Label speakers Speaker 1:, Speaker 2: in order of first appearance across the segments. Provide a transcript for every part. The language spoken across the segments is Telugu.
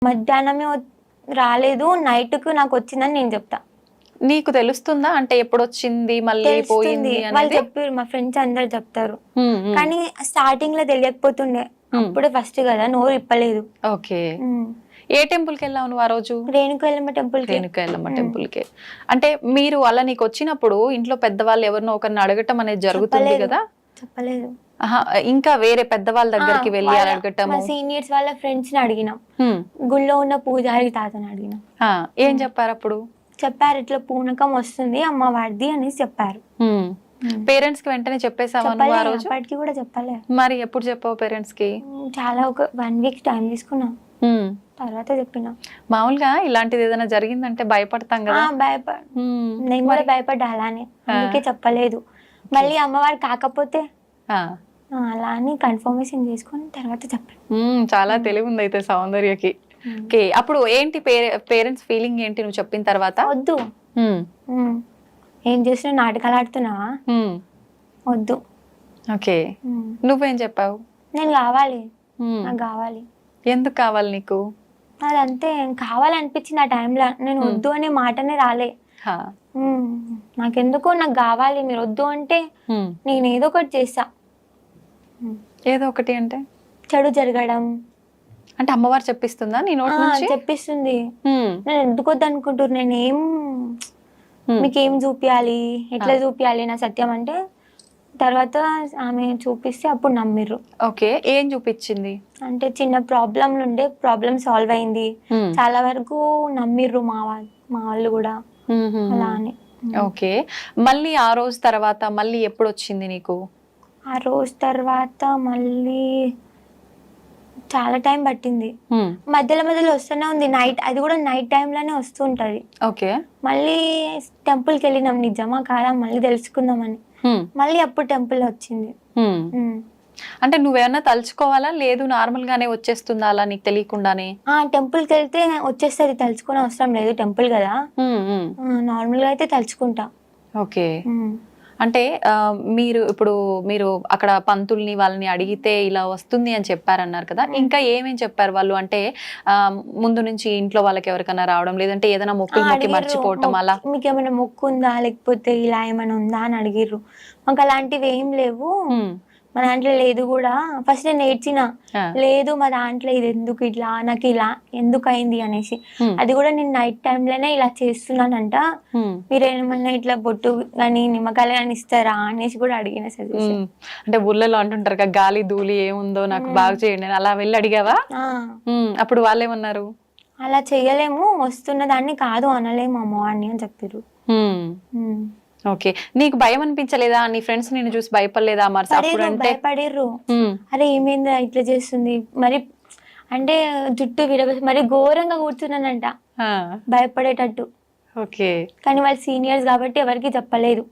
Speaker 1: మధ్యాహ్నమే రాలేదు, నైట్కు నాకు వచ్చిందని నేను చెప్తా.
Speaker 2: నీకు తెలుస్తుందా అంటే ఎప్పుడు వచ్చింది మళ్ళీ
Speaker 1: తెలుస్తుంది,
Speaker 2: పోయింది
Speaker 1: వాళ్ళు
Speaker 2: అనేది?
Speaker 1: చెప్పారు, మా ఫ్రెండ్స్ అందరు చెప్తారు. కానీ స్టార్టింగ్ లో తెలియకపోతుండే, అప్పుడే ఫస్ట్ కదా, నోరు ఇప్పలేదు.
Speaker 2: ఓకే. ఏ టెంపుల్ కి వెళ్ళావు నువ్వు ఆ రోజు?
Speaker 1: రేణుకా ఎల్లమ్మ టెంపుల్ కి.
Speaker 2: రేణుకా ఎల్లమ్మ టెంపుల్ కి. అంటే మీరు అలా నీకు వచ్చినప్పుడు ఇంట్లో పెద్దవాళ్ళు ఎవరినో ఒకరిని అడగటం అనేది జరుగుతుంది కదా?
Speaker 1: చెప్పలేదు.
Speaker 2: ఇంకా వేరే పెద్దవాళ్ళ దగ్గరికి వెళ్ళి అడగటం?
Speaker 1: సీనియర్స్ వాళ్ళ ఫ్రెండ్స్ ని అడిగినాం, గుళ్ళో ఉన్న పూజారి తాతని అడిగినాం.
Speaker 2: ఏం చెప్పారు అప్పుడు?
Speaker 1: చెప్పారు ఇట్లా పూనకం వస్తుంది అమ్మవారిది అనేసి చెప్పారు.
Speaker 2: పేరెంట్స్ కి వెంటనే చెప్పేసావా నువ్వు ఆ రోజు?
Speaker 1: అప్పటికి కూడా చెప్పలే.
Speaker 2: మరి ఎప్పుడు చెప్పావు పేరెంట్స్ కి?
Speaker 1: చాలా ఒక 1 వీక్ టైం తీసుకున్నా, తర్వాత చెప్పిన.
Speaker 2: మామూలుగా ఇలాంటిది ఏదైనా జరిగిందంటే భయపడతాం కదా.
Speaker 1: నేను కూడా భయపడ్డా అలానే, అందుకే చెప్పలేదు. మళ్ళీ అమ్మవారు కాకపోతే అలా అని కన్ఫర్మేషన్ చేసుకొని తర్వాత చెప్పాను.
Speaker 2: చాలా తెలివి ఉంది అయితే సౌందర్యకి. ఓకే, అప్పుడు ఏంటి పేరెంట్స్ ఫీలింగ్ ఏంటి నువ్వు చెప్పిన తర్వాత?
Speaker 1: వద్దు, ఏం చేసినా నాటకాలు ఆడుతున్నావా, వద్దు.
Speaker 2: ఓకే, నువ్వేం చెప్పావు?
Speaker 1: నేను కావాలి, నాకు కావాలి.
Speaker 2: ఎందుకు కావాలి నీకు?
Speaker 1: అదంతే, కావాలనిపించింది ఆ టైంలో. నేను వద్దు అనే మాటనే రాలే. నాకెందుకో నాకు కావాలి, మీరు వద్దు అంటే నేను ఏదో ఒకటి చేస్తా.
Speaker 2: ఏదో ఒకటి అంటే
Speaker 1: చెడు జరగడం
Speaker 2: అంటే అమ్మవారు చెప్పిస్తుందా నీ నోటి నుంచి?
Speaker 1: చెప్పిస్తుంది. నేను ఎందుకు వద్దు అనుకుంటారు, నేనేం మీకేం చూపియాలి, ఎట్లా చూపియాలి నా సత్యం అంటే, తర్వాత ఆమె చూపిస్తే అప్పుడు నమ్మిర్రు.
Speaker 2: ఓకే, ఏం చూపించింది
Speaker 1: అంటే చిన్న ప్రాబ్లం ఉండే, ప్రాబ్లం సాల్వ్ అయింది. చాలా వరకు నమ్మిర్రు మా వాళ్ళు కూడా అలా అని.
Speaker 2: ఓకే, మళ్ళీ ఆ రోజు తర్వాత మళ్ళీ ఎప్పుడు వచ్చింది నీకు?
Speaker 1: ఆ రోజు తర్వాత మళ్ళీ చాలా టైం పట్టింది, మధ్యలో మధ్యలో వస్తూనే ఉంది. నైట్, అది కూడా నైట్ టైంలోనే వస్తుంటది.
Speaker 2: ఓకే,
Speaker 1: మళ్ళీ టెంపుల్కి వెళ్ళినాం, నిజమా కాదా మళ్ళీ తెలుసుకుందామని. మళ్ళీ అప్పుడు టెంపుల్ వచ్చింది.
Speaker 2: అంటే నువ్వేమన్నా తలుచుకోవాలా, లేదు నార్మల్ గానే వచ్చేస్తుందా అలా నీకు తెలియకుండానే?
Speaker 1: టెంపుల్కి వెళ్తే వచ్చేస్తుంది, తలుచుకునే అవసరం లేదు, టెంపుల్ కదా. నార్మల్ గా అయితే తలుచుకుంటా.
Speaker 2: ఓకే, అంటే మీరు అక్కడ పంతుల్ని వాళ్ళని అడిగితే ఇలా వస్తుంది అని చెప్పారన్నారు కదా, ఇంకా ఏమేం చెప్పారు వాళ్ళు? అంటే ముందు నుంచి ఇంట్లో వాళ్ళకి ఎవరికైనా రావడం, లేదంటే ఏదైనా మొక్కి మర్చిపోవటం అలా?
Speaker 1: మీకు ఏమైనా మొక్కు ఉందా, లేకపోతే ఇలా ఏమైనా ఉందా అని అడిగిర్రు. మాకు అలాంటివి ఏం లేవు, మా దాంట్లో లేదు కూడా. ఫస్ట్ నేను నేర్చిన, లేదు మా దాంట్లో ఇది ఎందుకు ఇట్లా, నాకు ఇలా ఎందుకు అయింది అనేసి. అది కూడా నేను నైట్ టైంలోనే ఇలా చేస్తున్నానంట, మీరు ఏమన్నా ఇట్లా బొట్టు కానీ నిమ్మకాయలు కానీ ఇస్తారా అనేసి కూడా అడిగిన సజెషన్.
Speaker 2: అంటే ఊళ్ళలో అంటుంటారు కదా, గాలి ధూళి ఏముందో నాకు బాగా చేయండి, అలా వెళ్ళి అడిగావా? అప్పుడు వాళ్ళేమన్నారు?
Speaker 1: అలా చెయ్యలేము, వస్తున్న దాన్ని కాదు అనలేము అమ్మవారిని అని చెప్పారు.
Speaker 2: ఓకే, నీకు భయం అనిపించలేదా? నీ ఫ్రెండ్స్ నిన్ను చూసి భయపడలేదా?
Speaker 1: భయపడిర్రు, అరే ఏమైందా ఇట్లా చేస్తుంది, మరి అంటే జుట్టు విరబోసి మరి ఘోరంగా కూర్చున్నానంట, భయపడేటట్టు.
Speaker 2: ఓకే,
Speaker 1: కానీ వాళ్ళు సీనియర్స్ కాబట్టి ఎవరికి చెప్పలేదు.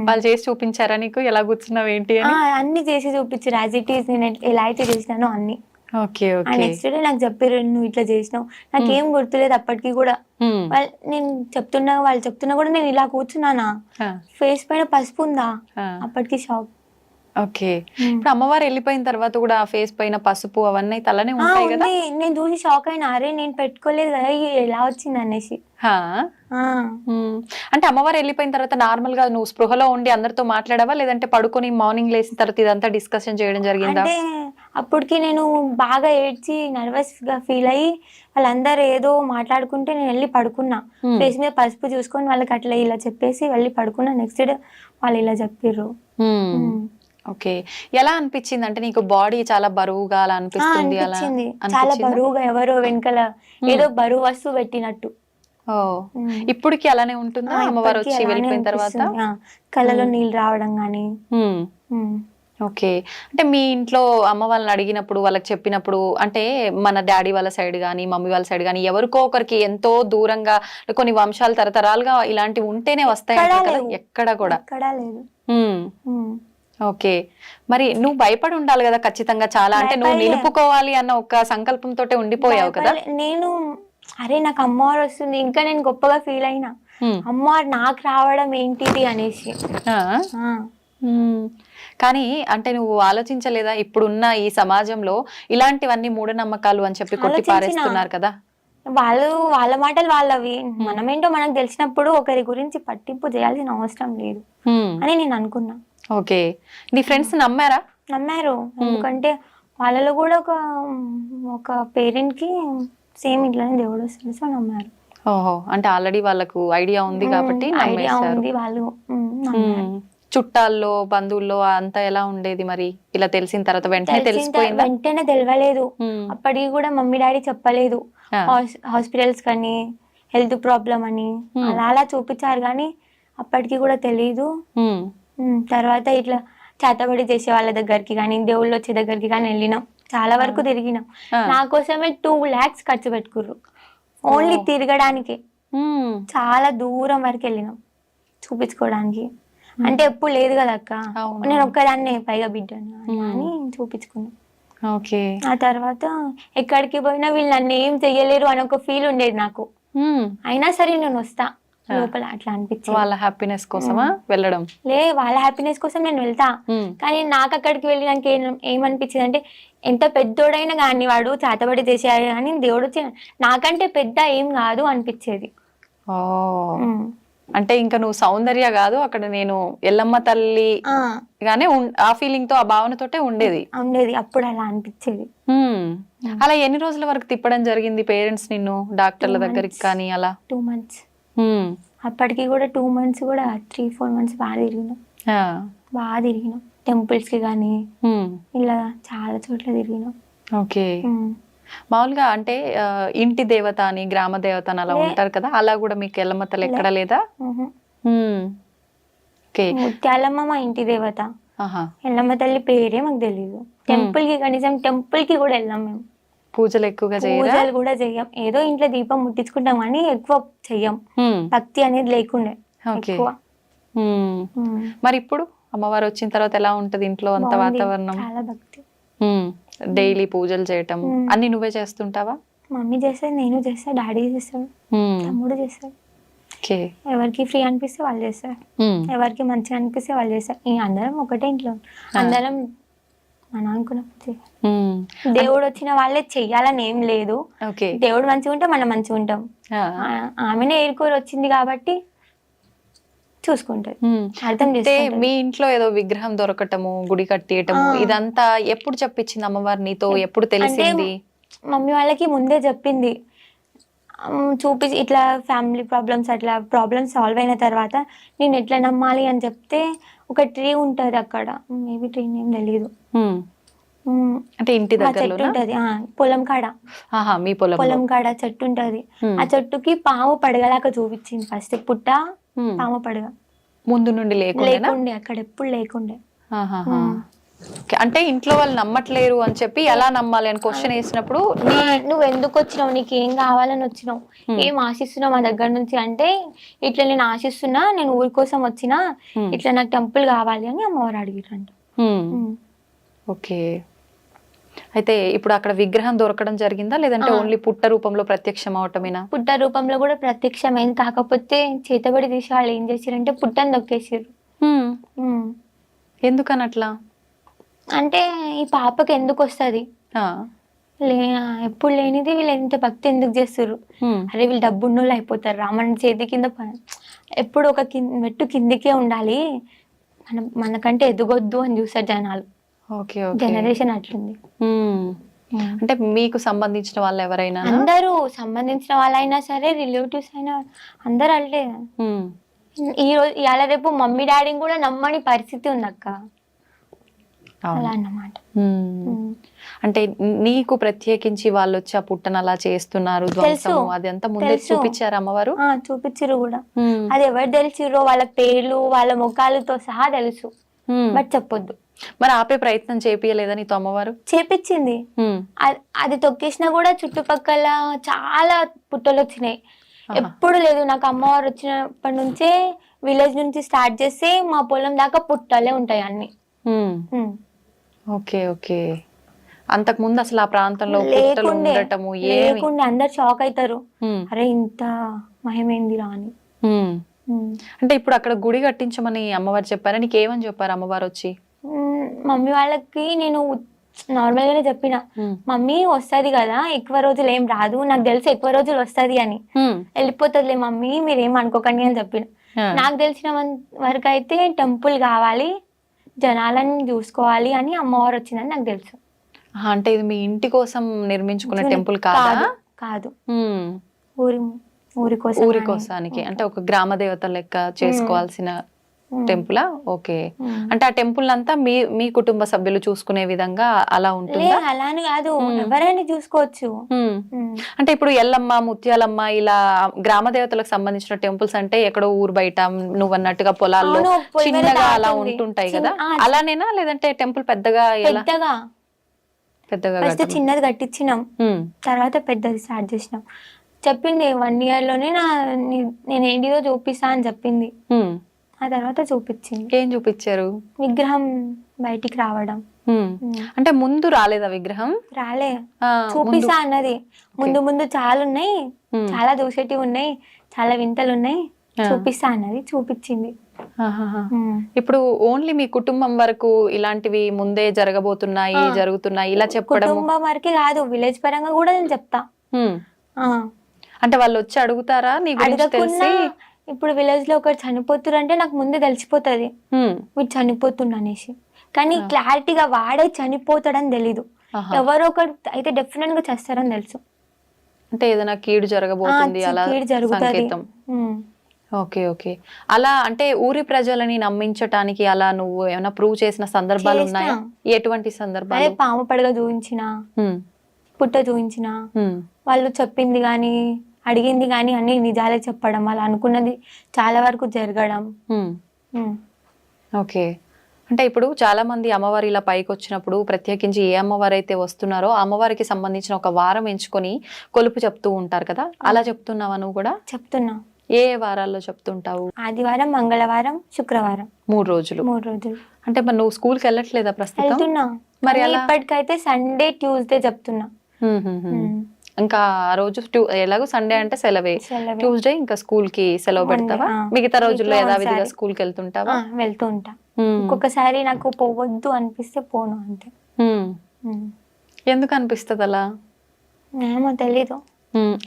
Speaker 2: వాళ్ళు చేసి చూపించారా నీకు ఎలా కూర్చున్నావు ఏంటి అని?
Speaker 1: అన్ని చేసి చూపించారు, యాజ్ ఇట్ ఈస్ నేను ఎలా అయితే చేసినానో అన్ని.
Speaker 2: ఓకే,
Speaker 1: నెక్స్ట్ డే నాకు చెప్పారు, నువ్వు ఇట్లా చేసినావు. నాకేం గుర్తులేదు అప్పటికి కూడా. నేను వాళ్ళు చెప్తున్నా కూడా నేను ఇలా కూర్చున్నానా, ఫేస్ పైన పసుపు ఉందా, అప్పటికి షాక్.
Speaker 2: ఓకే, ఇప్పుడు అమ్మవారు వెళ్ళిపోయిన తర్వాత కూడా ఆ ఫేస్ పైన పసుపు అవన్నీ తలనే ఉంటాయి కదా?
Speaker 1: నేను చూసి షాక్ అయినా, అరే నేను పెట్టుకోలేదు కదా, ఎలా వచ్చింది అనేసి.
Speaker 2: అంటే అమ్మవారు వెళ్ళిపోయిన తర్వాత నార్మల్ గా నువ్వు స్పృహలో ఉండి అందరితో మాట్లాడావా, లేదంటే పడుకొని మార్నింగ్ లేచిన తర్వాత ఇదంతా డిస్కషన్ చేయడం జరిగిందా?
Speaker 1: అంటే అప్పటికి నేను బాగా ఏడ్చి నర్వస్ గా ఫీల్ అయ్యి, వాళ్ళందరూ ఏదో మాట్లాడుకుంటే నేను వెళ్ళి పడుకున్నా, ఫేస్ మీద పసుపు చూసుకొని వాళ్ళకి అట్లా ఇలా చెప్పేసి వెళ్ళి పడుకున్నా. నెక్స్ట్ డే వాళ్ళు ఇలా చెప్పారు.
Speaker 2: ఓకే, ఎలా అనిపించింది? అంటే నీకు బాడీ చాలా బరువుగా అలా అనిపిస్తుంది?
Speaker 1: చాలా బరువుగా, ఎవరో వెనకాల ఏదో బరువు వస్తువు పెట్టినట్టు.
Speaker 2: ఇప్పటికి అలానే ఉంటుందా అమ్మవారు వచ్చి వెళ్ళిపోయిన తర్వాత?
Speaker 1: కళ్ళలో నీళ్ళు రావడం గానీ.
Speaker 2: ఓకే, అంటే మీ ఇంట్లో అమ్మ వాళ్ళని అడిగినప్పుడు, వాళ్ళకి చెప్పినప్పుడు, అంటే మన డాడీ వాళ్ళ సైడ్ కానీ మమ్మీ వాళ్ళ సైడ్ కానీ ఎవరికో ఒకరికి ఎంతో దూరంగా కొన్ని వంశాలు తరతరాలుగా ఇలాంటివి ఉంటేనే వస్తాయి కదా, ఎక్కడ కూడా
Speaker 1: లేదు.
Speaker 2: ఓకే, మరి నువ్వు భయపడి ఉండాలి కదా ఖచ్చితంగా చాలా, అంటే నువ్వు నిలుపుకోవాలి అన్న ఒక సంకల్పంతో ఉండిపోయావు కదా.
Speaker 1: నేను అరే నాకు అమ్మవారు వస్తుంది, ఇంకా నేను గొప్పగా ఫీల్ అయినా, అమ్మవారు నాకు రావడం ఏంటిది అనేసి.
Speaker 2: కానీ అంటే నువ్వు ఆలోచించలేదా ఇప్పుడున్న ఈ సమాజంలో ఇలాంటివన్నీ మూఢనమ్మకాలు అని చెప్పి కొట్టి పారేస్తున్నారు కదా?
Speaker 1: వాళ్ళ మాటలు వాళ్ళవి, మనమేంటో మనకు తెలిసినప్పుడు ఒకరి గురించి పట్టింపు చేయాల్సిన అవసరం లేదు అని నేను అనుకున్నా.
Speaker 2: ఓకే, నీ ఫ్రెండ్స్ నమ్మారు.
Speaker 1: ఎందుకంటే వాళ్ళలో కూడా ఒక పేరెంట్ కి సేమ్ ఇట్లానే దేవుడు వస్తుంది, సో నమ్మారు.
Speaker 2: ఓహో, అంటే ఆల్రెడీ వాళ్ళకు ఐడియా ఉంది కాబట్టి
Speaker 1: వాళ్ళు.
Speaker 2: చుట్టాల్లో బంధువుల్లో అంతా ఎలా ఉండేది మరి? ఇలా తెలిసిన తర్వాత వెంటనే తెలిసిపోయింది?
Speaker 1: వెంటనే తెలియలేదు. అప్పటికి కూడా మమ్మీ డాడీ చెప్పలేదు. హాస్పిటల్స్ కానీ హెల్త్ ప్రాబ్లం అని అలా చూపించారు, కానీ అప్పటికి కూడా తెలీదు. తర్వాత ఇట్లా చేతబడి చేసే వాళ్ళ దగ్గరికి కానీ దేవుళ్ళు వచ్చే దగ్గరికి కానీ వెళ్ళినాం, చాలా వరకు తిరిగినాం. నా కోసమే 2 lakhs ఖర్చు పెట్టుకుర్రు ఓన్లీ తిరగడానికి. చాలా దూరం వరకు వెళ్ళినాం చూపించుకోవడానికి. అంటే ఎప్పుడు లేదు కదా అక్క, నేను ఒక్కదాన్నే పైగా బిడ్డను అని చూపించుకున్నా. ఆ తర్వాత ఎక్కడికి పోయినా వీళ్ళు నన్ను ఏం చెయ్యలేరు అని ఒక ఫీల్ ఉండేది నాకు. అయినా సరే నేను వస్తా లోపల, అట్లా అనిపించింది.
Speaker 2: వాళ్ళ హ్యాపీనెస్ కోసమా వెళ్ళడం?
Speaker 1: వాళ్ళ హ్యాపీనెస్ కోసం నేను వెళ్తా, కానీ నాకు అక్కడికి వెళ్ళి నాకు ఏమనిపించింది అంటే, ఎంత పెద్దోడైనా కానీ వాడు చేతబడి చేసేయాలి కానీ దేవుడు నాకంటే పెద్ద ఏం కాదు అనిపించేది.
Speaker 2: అంటే ఇంకా నువ్వు సౌందర్య కాదు అక్కడ, నేను ఎల్లమ్మ తల్లి గానే ఆ ఫీలింగ్ తో, ఆ భావనతోటే ఉండేది.
Speaker 1: అప్పుడు అలా అనిపించేది.
Speaker 2: అలా ఎన్ని రోజుల వరకు తిప్పడం జరిగింది పేరెంట్స్ నిన్ను డాక్టర్ల దగ్గరికి కానీ? అలా
Speaker 1: 2 months. అప్పటికి కూడా 2 months కూడా 3-4 months బాగా తిరిగినాం టెంపుల్స్ కి కానీ ఇలా చాలా చోట్ల తిరిగినాం.
Speaker 2: ఓకే, మామూలుగా అంటే ఇంటి దేవత అని గ్రామ దేవత అని అలా ఉంటారు కదా, అలా కూడా మీకు ఎల్లమ్మ తల్లి ఎక్కడ లేదా?
Speaker 1: ముత్యాలమ్మ మా ఇంటి దేవత, ఎల్లమ్మ తల్లి పేరే మాకు తెలీదు. టెంపుల్ కి కనీసం టెంపుల్ కి కూడా వెళ్ళాం మేము.
Speaker 2: పూజలు ఎక్కువగా
Speaker 1: పూజలు కూడా చెయ్యం, ఏదో ఇంట్లో దీపం ముట్టించుకుంటాం కానీ ఎక్కువ చెయ్యం. భక్తి అనేది లేకుండే ఎక్కువ.
Speaker 2: మరి ఇప్పుడు అమ్మవారు వచ్చిన తర్వాత ఎలా ఉంటది ఇంట్లో అంత వాతావరణం?
Speaker 1: చాలా భక్తి.
Speaker 2: డైలీ పూజలు చేయటం అన్ని నువ్వే చేస్తుంటావా?
Speaker 1: మమ్మీ చేస్తాడు, నేను చేస్తా, డాడీ చేస్తాడు, తమ్ముడు చేస్తాడు. ఎవరికి ఫ్రీ అనిపిస్తే వాళ్ళు చేస్తారు, ఎవరికి మంచిగా అనిపిస్తే వాళ్ళు చేస్తారు. అందరం ఒకటే ఇంట్లో, అందరం మన అనుకున్నప్పుడు. దేవుడు వచ్చిన వాళ్ళే చెయ్యాలని ఏం లేదు, దేవుడు మంచిగా ఉంటే మనం మంచిగా ఉంటాం. ఆమెనే ఏరుకోరు వచ్చింది కాబట్టి చూసుకుంటది, అర్థం చేస్తే.
Speaker 2: మీ ఇంట్లో ఏదో విగ్రహం దొరకటము, గుడి కట్టేయటము ఇదంతా ఎప్పుడు చెప్పించింది అమ్మవారు నీతో? ఎప్పుడు తెలిసింది?
Speaker 1: మమ్మీ వాళ్ళకి ముందే చెప్పింది, చూపించి ఇట్లా ఫ్యామిలీ ప్రాబ్లమ్స్, అట్లా ప్రాబ్లమ్స్ సాల్వ్ అయిన తర్వాత నేను ఎట్లా నమ్మాలి అని చెప్తే, ఒక ట్రీ ఉంటది అక్కడ, మేబీ ట్రీ నేమ్ తెలీదు,
Speaker 2: అంటే ఇంటి దగ్గర
Speaker 1: ఉంటది పొలం కాడ.
Speaker 2: మీ పొలం
Speaker 1: కాడ చెట్టు ఉంటది, ఆ చెట్టుకి పాము పడగలాగా చూపించింది. ఫస్ట్ పుట్ట పాము పడగ
Speaker 2: ముందు నుండి లేకుండే,
Speaker 1: అక్కడ ఎప్పుడు లేకుండే.
Speaker 2: అంటే ఇంట్లో వాళ్ళు నమ్మట్లేరు అని చెప్పి ఎలా నమ్మాలి అని క్వశ్చన్ వేసినప్పుడు,
Speaker 1: నువ్వు ఎందుకు వచ్చినావు, నీకు ఏం కావాలని వచ్చినావు, ఏం ఆశిస్తున్నావు మా దగ్గర నుంచి అంటే, ఇట్లా నేను ఆశిస్తున్నా, నేను ఊరి కోసం వచ్చినా, ఇట్లా నాకు టెంపుల్ కావాలి అని అమ్మవారు అడిగిరంట.
Speaker 2: ఓకే, అయితే ఇప్పుడు అక్కడ విగ్రహం దొరకడం జరిగిందా, లేదంటే ఓన్లీ పుట్ట రూపంలో ప్రత్యక్షం అవటమేనా?
Speaker 1: పుట్ట రూపంలో కూడా ప్రత్యక్షమైంది, కాకపోతే చేతబడి తీసి వాళ్ళు ఏం చేసారంటే పుట్టని దొక్కేసారు.
Speaker 2: ఎందుకనట్లా
Speaker 1: అంటే ఈ పాపకి ఎందుకు వస్తుంది, ఎప్పుడు లేనిది వీళ్ళు ఎంత భక్తి ఎందుకు చేస్తారు, అరే వీళ్ళు డబ్బున్నోళ్ళు అయిపోతారు, రామన్ చేతి కింద ఎప్పుడు ఒక మెట్టు కిందికే ఉండాలి, మనకంటే ఎదగొద్దు అని చూస్తారు జనాలు. జనరేషన్ అట్లుంది.
Speaker 2: అంటే మీకు సంబంధించిన వాళ్ళు ఎవరైనా?
Speaker 1: అందరూ సంబంధించిన వాళ్ళైనా సరే, రిలేటివ్స్ అయినా అందరు అంటే ఈ రోజు ఇవాళ రేపు మమ్మీ డాడీని కూడా నమ్మని పరిస్థితి ఉంది అక్క, అలా అన్నమాట.
Speaker 2: అంటే నీకు ప్రత్యేకించి వాళ్ళు వచ్చి ఆ పుట్టను అలా చేస్తున్నారు, అదంతా ముందే చూపించారు అమ్మవారు?
Speaker 1: చూపించారు కూడా, అది ఎవరు తెలిసిరో వాళ్ళ పేర్లు వాళ్ళ ముఖాలతో సహా తెలుసు, బట్ చెప్పొద్దు.
Speaker 2: మరి ఆపే ప్రయత్నం చేపియలేదా నీతో అమ్మవారు?
Speaker 1: చేపించింది, అది తొక్కేసినా కూడా చుట్టుపక్కల చాలా పుట్టలు వచ్చినాయి. ఎప్పుడు లేదు, నాకు అమ్మవారు వచ్చినప్పటి నుంచే విలేజ్ నుంచి స్టార్ట్ చేస్తే మా పొలం దాకా పుట్టలే ఉంటాయి అన్ని.
Speaker 2: ఓకే ఓకే, అంతకు ముందు అసలు ఆ ప్రాంతంలో పుట్టలు ఉండటము
Speaker 1: లేకుండే, అందరు షాక్ అవుతారు, అరే ఇంత మహిమేందిరా అని.
Speaker 2: అంటే ఇప్పుడు అక్కడ గుడి కట్టించమని అమ్మవారు చెప్పారా? నీకేమని చెప్పారు అమ్మవారు వచ్చి?
Speaker 1: మమ్మీ వాళ్ళకి నేను నార్మల్ గానే చెప్పిన, మమ్మీ వస్తది కదా, ఎక్కువ రోజులు ఏం రాదు, నాకు తెలిసి ఎక్కువ రోజులు వస్తది అని, వెళ్ళిపోతుందిలే మమ్మీ మీరేం అనుకోకండి అని చెప్పిన. నాకు తెలిసిన వరకు అయితే టెంపుల్ కావాలి, జనాలను చూసుకోవాలి అని అమ్మవారు వచ్చిందని నాకు తెలుసు.
Speaker 2: అంటే ఇది మీ ఇంటి కోసం నిర్మించుకున్న టెంపుల్ కాదా?
Speaker 1: కాదు,
Speaker 2: ఊరి కోసానికి, అంటే ఒక గ్రామ దేవత లెక్క చేసుకోవాల్సిన టెంపులా? ఓకే. అంటే ఆ టెంపుల్ అంతా మీ కుటుంబ సభ్యులు చూసుకునే విధంగా అలా ఉంటుంది?
Speaker 1: అలా అని కాదు, ఎవరైనా చూసుకోవచ్చు.
Speaker 2: అంటే ఇప్పుడు ఎల్లమ్మ, ముత్యాలమ్మ ఇలా గ్రామ దేవతలకు సంబంధించిన టెంపుల్స్ అంటే ఎక్కడో ఊరు బయట నువ్వు అన్నట్టుగా పొలాల్లో చిన్నగా అలా ఉంటుంటాయి కదా, అలానేనా? లేదంటే టెంపుల్ పెద్దగా పెద్దగా
Speaker 1: ఫస్ట్ చిన్నది కట్టించినాం, తర్వాత పెద్దది స్టార్ట్ చేసినాం. చెప్పింది 1 year లోనే నేను ఏంటిదో చూపిస్తా అని చెప్పింది. ఆ తర్వాత చూపించింది.
Speaker 2: ఏం చూపించారు?
Speaker 1: విగ్రహం బయటికి రావడం.
Speaker 2: అంటే ముందు రాలేదా విగ్రహం?
Speaker 1: రాలే, చూపిస్తా అన్నది. ముందు చాలా ఉన్నాయి, చాలా దూసేటివి ఉన్నాయి, చాలా వింతలు ఉన్నాయి, చూపిస్తా అన్నది, చూపించింది.
Speaker 2: ఇప్పుడు ఓన్లీ మీ కుటుంబం వరకు ఇలాంటివి ముందే జరుగుతున్నాయి ఇలా చెప్పడం?
Speaker 1: కుటుంబం వరకే కాదు, విలేజ్ పరంగా కూడా నేను చెప్తా.
Speaker 2: అంటే వాళ్ళు వచ్చి అడుగుతారా నీ గురించి తెలిసి?
Speaker 1: ఇప్పుడు విలేజ్ లో ఒకరు చనిపోతున్నారు అంటే నాకు ముందే తెలిసిపోతుంది వీడు చనిపోతుండ అనేసి, కానీ క్లారిటీగా వాడే చనిపోతాడని తెలీదు. ఎవరో ఒకరు అయితే డెఫినెట్ గా చేస్తారని తెలుసు.
Speaker 2: అంటే ఏదైనా కీడు జరగబోతుంది అలా సంకేతం. Okay okay. అలా అంటే ఊరి ప్రజలని నమ్మించటానికి అలా నువ్వు ఏమైనా ప్రూవ్ చేసిన సందర్భాలు ఉన్నాయా? ఎటువంటి సందర్భాలు?
Speaker 1: పాము పడగ చూపించిన, పుట్ట చూపించిన, వాళ్ళు చెప్పింది గాని అడిగింది గాని అన్ని నిజాలే చెప్పడం, వాళ్ళు అనుకున్నది చాలా వరకు జరగడం.
Speaker 2: ఓకే. అంటే ఇప్పుడు చాలా మంది అమ్మవారి ఇలా పైకి వచ్చినప్పుడు ప్రత్యేకించి ఏ అమ్మవారు అయితే వస్తున్నారో అమ్మవారికి సంబంధించిన ఒక వారం ఎంచుకొని కొలుపు చెప్తూ ఉంటారు కదా, అలా చెప్తున్నావా నువ్వు కూడా?
Speaker 1: చెప్తున్నా.
Speaker 2: ఏ వారాల్లో చెప్తుంటావు?
Speaker 1: ఆదివారం, మంగళవారం, శుక్రవారం,
Speaker 2: 3 రోజులు.
Speaker 1: 3 రోజులు.
Speaker 2: అంటే మరి నువ్వు స్కూల్ కి వెళ్ళట్లేదా ప్రస్తుతం?
Speaker 1: వెళ్తున్నా, మరి ఇప్పటికైతే సండే, ట్యూస్డే చెప్తున్నా.
Speaker 2: ఇంకా ఆ రోజు ఎలాగో సండే అంటే సెలవే, ట్యూస్డే ఇంకా స్కూల్ కి సెలవు పెడతావా? మిగతా రోజుల్లో యథావిధిగా స్కూల్ కి వెళ్తుంటావా?
Speaker 1: వెళ్తూ ఉంటా. ఒక్కొక్కసారి నాకు పోవద్దు అనిపిస్తే పోను అంతే.
Speaker 2: ఎందుకు అనిపిస్తుంది అలా?
Speaker 1: ఏమో తెలీదు.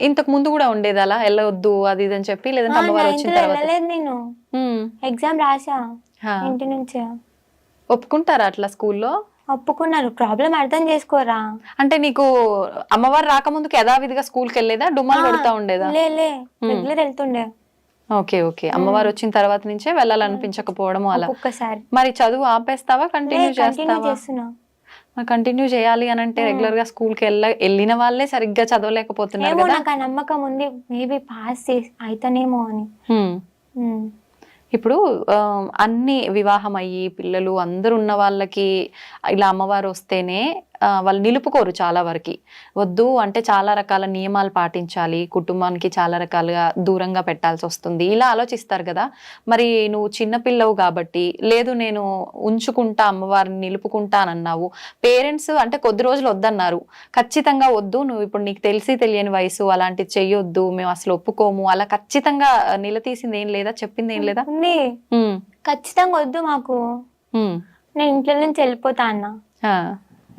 Speaker 2: ఇంతకు ముందు కూడా ఉండేది అలా వెళ్ళవద్దు అది ఇది అని చెప్పి? లేదంటే అమ్మవారు వచ్చిన తర్వాత?
Speaker 1: వెళ్ళలేదు, నేను ఎగ్జామ్ రాసా ఇంటి నుంచే.
Speaker 2: ఒప్పుకుంటారా అట్లా స్కూల్లో?
Speaker 1: ఒప్పుకున్నారు, ప్రాబ్లం అర్థం చేసుకోరా.
Speaker 2: అంటే నీకు అమ్మవారు రాకముందుకు యథావిధిగా స్కూల్ కి వెళ్ళేదా? డుమ్మాలు కొడతా ఉండేదా?
Speaker 1: రెగ్యులర్ వెళ్తుండే.
Speaker 2: Okay okay. అమ్మవారు వచ్చిన తర్వాత నుంచే వెళ్ళాలనిపించకపోవడం అలా.
Speaker 1: ఒక్కసారి
Speaker 2: మరి చదువు ఆపేస్తావా, కంటిన్యూ చేస్తావా? కంటిన్యూ చేయాలి అని అంటే రెగ్యులర్ గా స్కూల్ కి వెళ్ళిన వాళ్ళే సరిగ్గా చదవలేకపోతున్నారు కదా.
Speaker 1: నాకు ఆ నమ్మకం ఉంది, మేబీ పాస్ అయితేనేమో అని.
Speaker 2: ఇప్పుడు అన్ని వివాహం అయ్యి పిల్లలు అందరు ఉన్న వాళ్ళకి ఇలా అమ్మవారు వస్తేనే వాళ్ళు నిలుపుకోరు చాలా వరకు. వద్దు అంటే చాలా రకాల నియమాలు పాటించాలి, కుటుంబానికి చాలా రకాలుగా దూరంగా పెట్టాల్సి వస్తుంది, ఇలా ఆలోచిస్తారు కదా. మరి నువ్వు చిన్నపిల్లవు కాబట్టి లేదు నేను ఉంచుకుంటా అమ్మవారిని నిలుపుకుంటా అని అన్నావు. పేరెంట్స్ అంటే కొద్ది రోజులు వద్దన్నారు, ఖచ్చితంగా వద్దు నువ్వు ఇప్పుడు నీకు తెలిసి తెలియని వయసు అలాంటివి చెయ్యొద్దు, మేము అసలు ఒప్పుకోము, అలా ఖచ్చితంగా నిలదీసింది ఏం లేదా, చెప్పింది ఏం లేదా?
Speaker 1: ఖచ్చితంగా వద్దు మాకు, నేను ఇంట్లో నుంచి వెళ్ళిపోతా అన్న,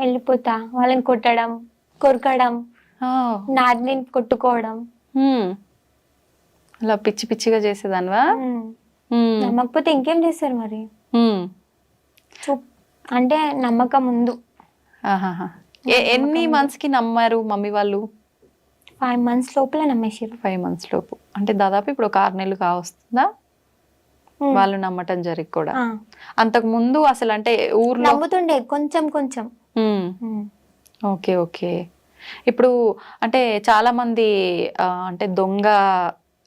Speaker 1: వెళ్ళిపోతా. వాళ్ళని కొట్టడం, కొరకడం, నాదిని కొట్టుకోవడం,
Speaker 2: అలా పిచ్చి పిచ్చిగా చేసేదానివా?
Speaker 1: నమ్మకపోతే ఇంకేం చేస్తారు మరి. అంటే నమ్మకం ముందు.
Speaker 2: ఎన్ని మంత్స్ కి నమ్మారు మమ్మీ వాళ్ళు?
Speaker 1: 5 months లోపల నమ్మేసారు.
Speaker 2: 5 months లోపు అంటే దాదాపు ఇప్పుడు 6 నెలలు కావస్తుందా వాళ్ళు నమ్మటం జరిగి కూడా? అంతకు ముందు అసలు అంటే ఊర్లో
Speaker 1: నమ్ముతుండే కొంచెం కొంచెం.
Speaker 2: Okay okay. ఇప్పుడు అంటే చాలా మంది అంటే దొంగ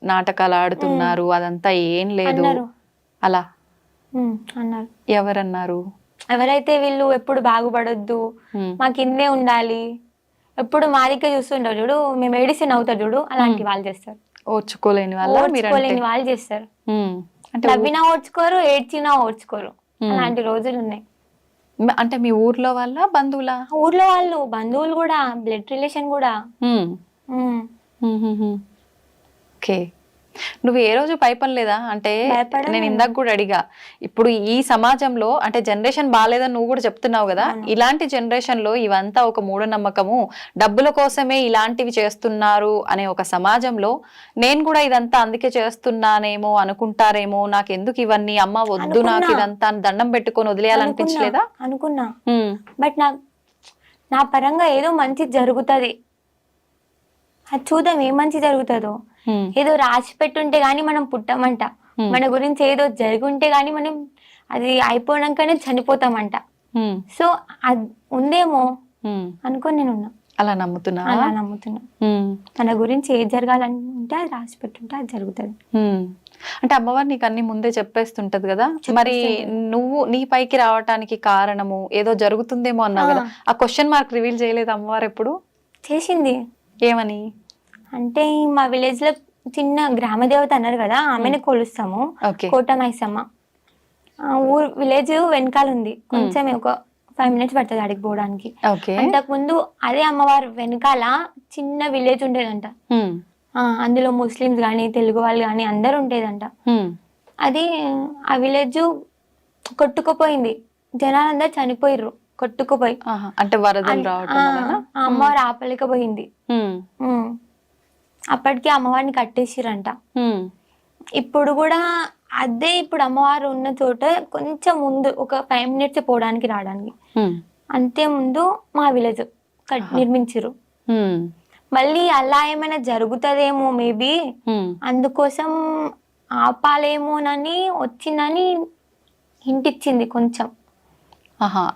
Speaker 2: నాటకాలు ఆడుతున్నారు, అదంతా ఏం లేదు అలా
Speaker 1: అన్నారు.
Speaker 2: ఎవరన్నారు?
Speaker 1: ఎవరైతే వీళ్ళు ఎప్పుడు బాగుపడొద్దు, మా కిందే ఉండాలి, ఎప్పుడు మా దగ్గర చూస్తుంటారు చూడు, మేము ఏడిసి నవ్వుతారు చూడు, అలాంటి వాళ్ళు చేస్తారు.
Speaker 2: ఓర్చుకోలేని
Speaker 1: వాళ్ళు చేస్తారు. నవ్వినా ఓడ్చుకోరు, ఏడ్చినా ఓడ్చుకోరు, అలాంటి రోజులు ఉన్నాయి.
Speaker 2: అంటే మీ ఊర్లో వాళ్ళ బంధువులా?
Speaker 1: ఊర్లో వాళ్ళు, బంధువులు కూడా, బ్లడ్ రిలేషన్ కూడా.
Speaker 2: ఓకే. నువ్వు ఏ రోజు భయపడలేదా? అంటే
Speaker 1: భయపడను.
Speaker 2: నేను ఇందాక కూడా అడిగా, ఇప్పుడు ఈ సమాజంలో అంటే జనరేషన్ బాగాలేదని నువ్వు కూడా చెప్తున్నావు కదా, ఇలాంటి జనరేషన్ లో ఇవంతా ఒక మూఢనమ్మకము, డబ్బుల కోసమే ఇలాంటివి చేస్తున్నారు అనే ఒక సమాజంలో నేను కూడా ఇదంతా అందుకే చేస్తున్నానేమో అనుకుంటారేమో, నాకు ఎందుకు ఇవన్నీ, అమ్మ వద్దు నాకు ఇదంతా దండం పెట్టుకొని వదిలేయాలనిపించలేదా?
Speaker 1: అనుకున్నా, బట్ నా పరంగా ఏదో మంచి జరుగుతుంది, అది చూద్దాం ఏం మంచి జరుగుతుందో. ఏదో రాసి పెట్టుంటే గానీ మనం పుట్టమంట, మన గురించి ఏదో జరుగుంటే గానీ మనం అది అయిపోయినాకనే చనిపోతామంట. సో అది ఉందేమో అనుకొని నేను ఉన్నా.
Speaker 2: అలా నమ్ముతున్నా?
Speaker 1: అలా నమ్ముతున్నా. మన గురించి ఏది జరగాలంటే అది రాసి పెట్టుంటే అది జరుగుతుంది.
Speaker 2: అంటే అమ్మవారు నీకు అన్ని ముందే చెప్పేస్తుంటది కదా, మరి నువ్వు నీ పైకి రావటానికి కారణము ఏదో జరుగుతుందేమో అన్నావు కదా, ఆ క్వశ్చన్ మార్క్ రివీల్ చేయలేదు అమ్మవారు ఎప్పుడు?
Speaker 1: చేసింది.
Speaker 2: ఏమని
Speaker 1: అంటే మా విలేజ్ లో చిన్న గ్రామ దేవత అన్నారు కదా, ఆమెను కొలుస్తాము, కోటమైసమ్మ. ఊరు విలేజ్ వెనకాల ఉంది, కొంచెం ఒక 5 minutes పడుతుంది అడిగి పోవడానికి. అంతకు ముందు అదే అమ్మవారు వెనకాల చిన్న విలేజ్ ఉండేదంట. అందులో ముస్లిమ్స్ గానీ తెలుగు వాళ్ళు గానీ అందరు ఉండేదంట. అది ఆ విలేజ్ కొట్టుకుపోయింది, జనాలందరూ చనిపోయిర్రు కొట్టుకుపోయి.
Speaker 2: అంటే వరదలు రావటం వలన
Speaker 1: అమ్మవారు ఆపలేకపోయింది. అప్పటికి అమ్మవారిని కట్టేసిరంట. ఇప్పుడు కూడా అదే, ఇప్పుడు అమ్మవారు ఉన్న చోట కొంచెం ముందు ఒక 5 minutes పోవడానికి రావడానికి, అంతే ముందు మా విలేజ్ నిర్మించారు. మళ్ళీ అలా ఏమైనా జరుగుతుందేమో మేబీ, అందుకోసం ఆపాలేమోనని వచ్చిందని హింట్ ఇచ్చింది కొంచెం.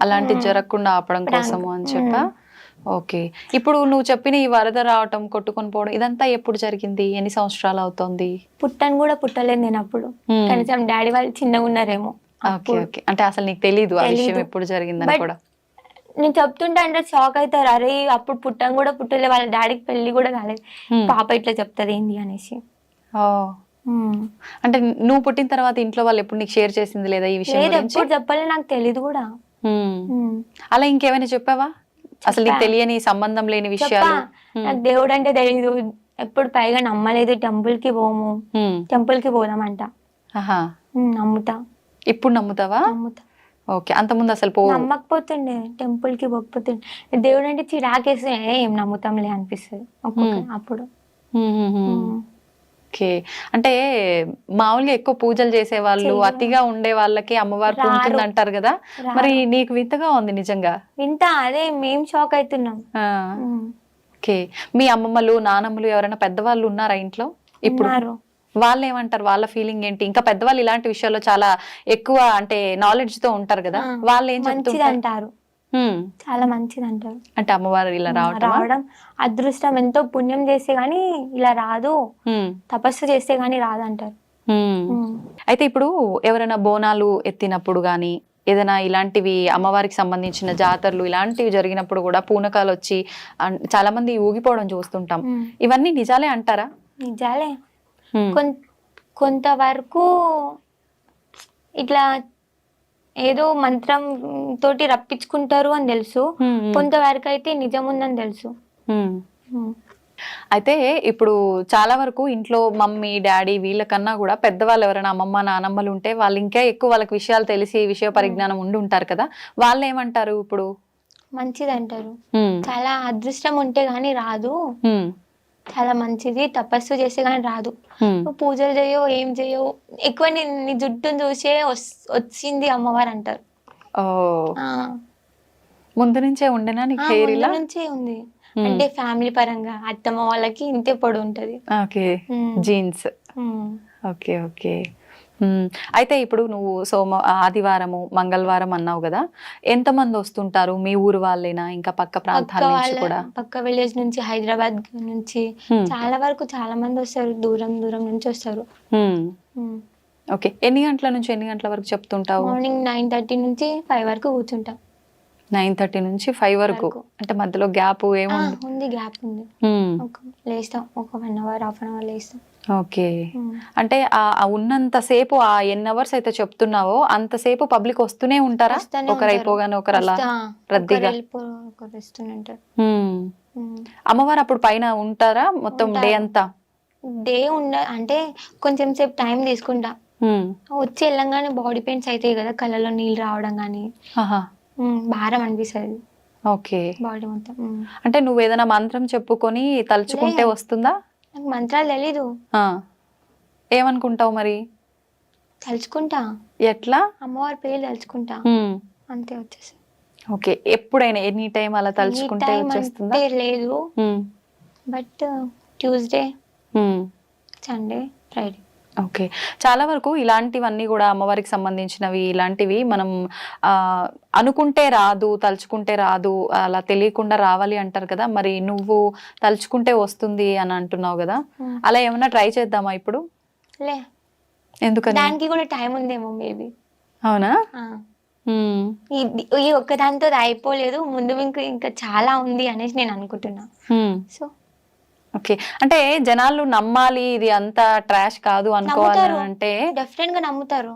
Speaker 2: అలాంటి జరగకుండా ఆపడం కోసము అని చెప్పా. ఓకే, ఇప్పుడు నువ్వు చెప్పిన ఈ వరద రావటం, కొట్టుకొని పోవడం ఇదంతా ఎప్పుడు జరిగింది? ఎన్ని సంవత్సరాలు అవుతోంది?
Speaker 1: పుట్టను కూడా పుట్టలేదు నేను అప్పుడు, కనీసం డాడీ వాళ్ళు చిన్నగా ఉన్నారేమో.
Speaker 2: అంటే అసలు నీకు తెలీదు ఆ విషయం ఎప్పుడు జరిగిందని కూడా?
Speaker 1: నేను చెప్తుంటే అంటే షాక్ అవుతారు, అరే అప్పుడు పుట్టను కూడా పుట్టలేదు, వాళ్ళ డాడీకి పెళ్లి కూడా కాలేదు, పాప ఇట్లా చెప్తుంది ఏంది అనేసి.
Speaker 2: అంటే నువ్వు పుట్టిన తర్వాత ఇంట్లో వాళ్ళు ఎప్పుడు నీకు షేర్ చేసింది లేదా ఈ విషయం?
Speaker 1: ఎప్పుడు చెప్పలేదు, నాకు తెలీదు కూడా.
Speaker 2: అలా ఇంకేమైనా చెప్పావా? అసలు నీకు తెలియని సంబంధం లేని విషయాలు?
Speaker 1: నాకు దేవుడు అంటే తెలీదు, ఎప్పుడు పైగా నమ్మలేదు. టెంపుల్ కి పోము, టెంపుల్ కి పోదామంట. నమ్ముతా.
Speaker 2: ఇప్పుడు నమ్ముతావా?
Speaker 1: నమ్ముతా.
Speaker 2: ఓకే, అంత ముందు అసలు
Speaker 1: నమ్మకపోతుండే, టెంపుల్ కి పోకపోతుండే. దేవుడు అంటే చిరాకేస్తే ఏం నమ్ముతాంలే అనిపిస్తుంది అప్పుడు.
Speaker 2: ఓకే, అంటే మామూలుగా ఎక్కువ పూజలు చేసే వాళ్ళు, అతిగా ఉండే వాళ్ళకి అమ్మవారు ఉంటుంది అంటారు కదా, మరి నీకు వింతగా ఉంది నిజంగా?
Speaker 1: వింత, అదే మేము షాక్ అవుతున్నాం.
Speaker 2: ఓకే, మీ అమ్మమ్మలు నానమ్మలు ఎవరైనా పెద్దవాళ్ళు ఉన్నారా ఇంట్లో ఇప్పుడు? వాళ్ళు ఏమంటారు? వాళ్ళ ఫీలింగ్ ఏంటి? ఇంకా పెద్దవాళ్ళు ఇలాంటి విషయాల్లో చాలా ఎక్కువ అంటే నాలెడ్జ్ తో ఉంటారు కదా, వాళ్ళు ఏం
Speaker 1: అంటారు? చాలా మంచిది అంటారు.
Speaker 2: అంటే అమ్మవారు ఇలా రావడం
Speaker 1: అదృష్టం, ఎంతో పుణ్యం చేస్తే గానీ ఇలా రాదు, తపస్సు చేస్తే గానీ రాదంటారు.
Speaker 2: అయితే ఇప్పుడు ఎవరైనా బోనాలు ఎత్తినప్పుడు గానీ, ఏదైనా ఇలాంటివి అమ్మవారికి సంబంధించిన జాతరలు ఇలాంటివి జరిగినప్పుడు కూడా పూనకాలు వచ్చి చాలా మంది ఊగిపోవడం చూస్తుంటాం, ఇవన్నీ నిజాలే అంటారా?
Speaker 1: నిజాలే, కొంతవరకు ఇట్లా ఏదో మంత్రం తోటి రప్పించుకుంటారు అని తెలుసు, కొంతవరకు అయితే నిజం ఉందని తెలుసు.
Speaker 2: అయితే ఇప్పుడు చాలా వరకు ఇంట్లో మమ్మీ డాడీ వీళ్ళకన్నా కూడా పెద్దవాళ్ళు ఎవరైనా అమ్మమ్మ నానమ్మలు ఉంటే వాళ్ళు ఇంకా ఎక్కువ వాళ్ళకి విషయాలు తెలిసి విషయ పరిజ్ఞానం ఉండి ఉంటారు కదా, వాళ్ళు ఏమంటారు? ఇప్పుడు
Speaker 1: మంచిది అంటారు, చాలా అదృష్టం ఉంటే గానీ రాదు, చాలా మంచిది, తపస్సు చేస్తే గానీ రాదు, పూజలు చేయో ఏం చేయో, ఎక్కువ నీ జుట్టును చూసే వచ్చింది అమ్మవారు అంటారు.
Speaker 2: ముందు నుంచే ఉండేనా నీకు హెయిర్? ఇలా
Speaker 1: నుంచే ఉంది, అంటే ఫ్యామిలీ పరంగా అత్తమ్మ వాళ్ళకి ఇంతే పొడి ఉంటది.
Speaker 2: Okay, jeans. Okay okay. అయితే ఇప్పుడు నువ్వు ఆదివారము మంగళవారం అన్నావు కదా, ఎంతమంది వస్తుంటారు? మీ ఊరు వాళ్ళేనా, ఇంకా పక్క ప్రాంతాల నుంచి కూడా?
Speaker 1: పక్క విలేజ్ నుంచి, హైదరాబాద్ నుంచి చాలా వరకు చాలా మంది వస్తారు, దూరం దూరం నుంచి వస్తారు.
Speaker 2: ఓకే, ఎన్ని గంటల నుంచి ఎన్ని గంటల వరకు చెప్తుంటావు?
Speaker 1: మార్నింగ్ 9:30 నుంచి 5 వరకు కూర్చుంటాం.
Speaker 2: 9:30 నుంచి 5 వరకు, అంటే మధ్యలో గ్యాప్ ఏముంది?
Speaker 1: ఉంది, గ్యాప్ ఉంది, లేస్తాం ఒక 1 hour 1/2 hour లేస్తాం.
Speaker 2: ఓకే, అంటే ఉన్నంత సేపు ఆ ఎన్ని అవర్స్ అయితే చెప్తున్నావో అంతసేపు పబ్లిక్ వస్తూనే ఉంటారా? ఒకరు అయిపోగానే ఒకరు అలా రద్దీగా
Speaker 1: వస్తూనే ఉంటారు.
Speaker 2: అమ్మవారు అప్పుడు పైన ఉంటారా మొత్తం డే అంతా?
Speaker 1: డే అంటే కొంచెం సేపు టైం తీసుకుంటా. వచ్చి వెళ్ళంగానే బాడీ పెయిన్స్ అవుతాయి కదా, కళ్ళలో నీళ్ళు రావడం కానీ భారం అనిపిస్తుంది
Speaker 2: ఓకే.
Speaker 1: బాడీ మొత్తం.
Speaker 2: అంటే నువ్వు ఏదైనా మంత్రం చెప్పుకొని తలుచుకుంటే వస్తుందా?
Speaker 1: నాకు మంత్రాలు తెలీదు.
Speaker 2: ఏమనుకుంటావు మరి?
Speaker 1: తలుచుకుంటా.
Speaker 2: ఎట్లా?
Speaker 1: అమ్మవారి పేరు తలుచుకుంటా, అంతే వచ్చేసి.
Speaker 2: ఓకే. ఎప్పుడైనా ఎనీ టైం అలా తలుచుకుంటే వచ్చేస్తుందా?
Speaker 1: లేదు, but Tuesday, Sunday, Friday.
Speaker 2: Okay. చాలా వరకు ఇలాంటివన్నీ కూడా అమ్మవారికి సంబంధించినవి, ఇలాంటివి మనం అనుకుంటే రాదు, తలుచుకుంటే రాదు, అలా తెలియకుండా రావాలి అంటారు కదా. మరి నువ్వు తలుచుకుంటే వస్తుంది అని అంటున్నావు కదా, అలా ఏమన్నా ట్రై చేద్దామా ఇప్పుడు?
Speaker 1: లే,
Speaker 2: ఎందుకని?
Speaker 1: దానికి కూడా టైం ఉందేమో మేబీ.
Speaker 2: అవునా?
Speaker 1: ఈ ఒక్కదాంతో అయిపోలేదు, ముందు ఇంకా చాలా ఉంది అనేసి నేను అనుకుంటున్నా. So
Speaker 2: okay. అంటే జనాలు నమ్మాలి, ఇది అంతా ట్రాష్ కాదు అనుకోవాలి అంటే
Speaker 1: డెఫినెట్ గా నమ్ముతారు.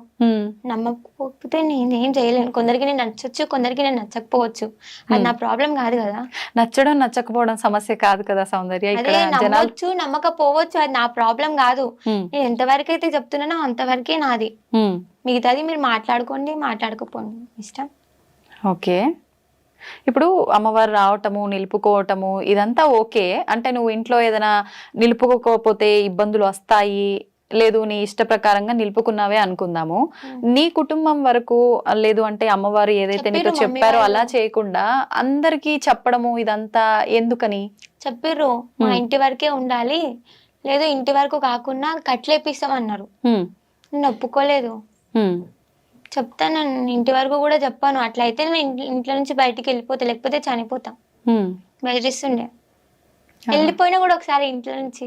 Speaker 1: నమ్మకపోతే నేనేం చేయలేను. కొందరికి నేను నచ్చచ్చు, కొందరికి నేను నచ్చకపోవచ్చు, అది నా ప్రాబ్లం కాదు కదా.
Speaker 2: నచ్చడం నచ్చకపోవడం సమస్య కాదు కదా సౌందర్య.
Speaker 1: నమ్మొచ్చు నమ్మకపోవచ్చు, అది నా ప్రాబ్లం కాదు. నేను ఎంతవరకు అయితే చెప్తున్నానో అంతవరకే నాది. మిగతాది మీరు మాట్లాడుకోండి, మాట్లాడుకోపోండి, ఇష్టం.
Speaker 2: ఓకే. ఇప్పుడు అమ్మవారు రావటము, నిలుపుకోవటము ఇదంతా ఓకే. అంటే నువ్వు ఇంట్లో ఏదైనా నిలుపుకోకపోతే ఇబ్బందులు వస్తాయి, లేదు నీ ఇష్ట ప్రకారంగా నిలుపుకున్నావే అనుకుందాము. నీ కుటుంబం వరకు లేదు అంటే అమ్మవారు ఏదైతే నీకు చెప్పారో అలా చేయకుండా అందరికి చెప్పడము ఇదంతా ఎందుకని?
Speaker 1: చెప్పిర్రు మా ఇంటి వరకే ఉండాలి, లేదు ఇంటి వరకు కాకుండా కట్లేపిస్తామన్నారు. నేను ఒప్పుకోలేదు. చెప్తాను, ఇంటి వరకు కూడా చెప్పాను. అట్లయితే నేను ఇంట్లో నుంచి బయటికి వెళ్ళిపోతా, లేకపోతే చనిపోతా. బెదిరిస్తుండే. వెళ్ళిపోయినా కూడా ఒకసారి ఇంట్లో నుంచి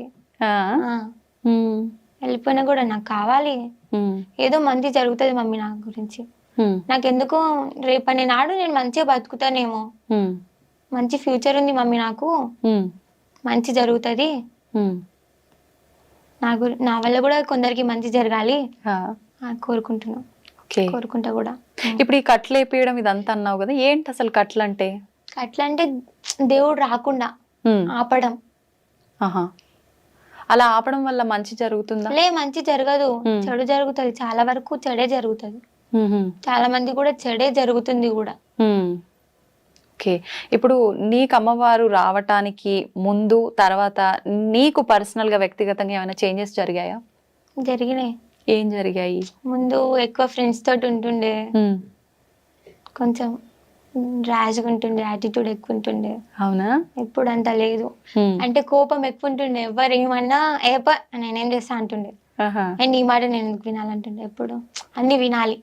Speaker 1: వెళ్ళిపోయినా కూడా నాకు కావాలి, ఏదో మంచి జరుగుతుంది మమ్మీ నా గురించి, నాకెందుకు రేపటి నాడు నేను మంచిగా బతుకుతానేమో, మంచి ఫ్యూచర్ ఉంది మమ్మీ నాకు, మంచి జరుగుతుంది, నా వల్ల కూడా కొందరికి మంచి జరగాలి కోరుకుంటున్నా, కోరుకుంటా కూడా.
Speaker 2: ఇప్పుడు ఈ కట్లు వేపియడం ఇదంతా అన్నావు కదా, ఏంటి అసలు కట్లు అంటే?
Speaker 1: కట్లు అంటే దేవుడు రాకుండా ఆపడం.
Speaker 2: అలా ఆపడం వల్ల మంచి జరుగుతుందా?
Speaker 1: లే, మంచి జరగదు, చెడు జరుగుతుంది. చాలా వరకు చెడే జరుగుతుంది, చాలా మంది కూడా చెడే జరుగుతుంది కూడా.
Speaker 2: ఓకే. ఇప్పుడు నీకు అమ్మవారు రావటానికి ముందు తర్వాత నీకు పర్సనల్ గా వ్యక్తిగతంగా ఏమైనా చేంజెస్ జరిగాయా?
Speaker 1: జరిగినాయి.
Speaker 2: ఏం జరిగాయి?
Speaker 1: ముందు ఎక్కువ ఫ్రెండ్స్ తోటి ఉంటుండే, కొంచెం ర్యాష్గా ఉంటుండే, యాటిట్యూడ్ ఎక్కువ ఉంటుండే.
Speaker 2: అవునా?
Speaker 1: ఇప్పుడు అంత లేదు. అంటే కోపం ఎక్కువ ఉంటుండే, ఎవరు ఏమన్నా నేనేం చేస్తా అంటుండే, నీ మాట నేను ఎందుకు వినాలంటుండే. ఎప్పుడు అన్ని వినాలి,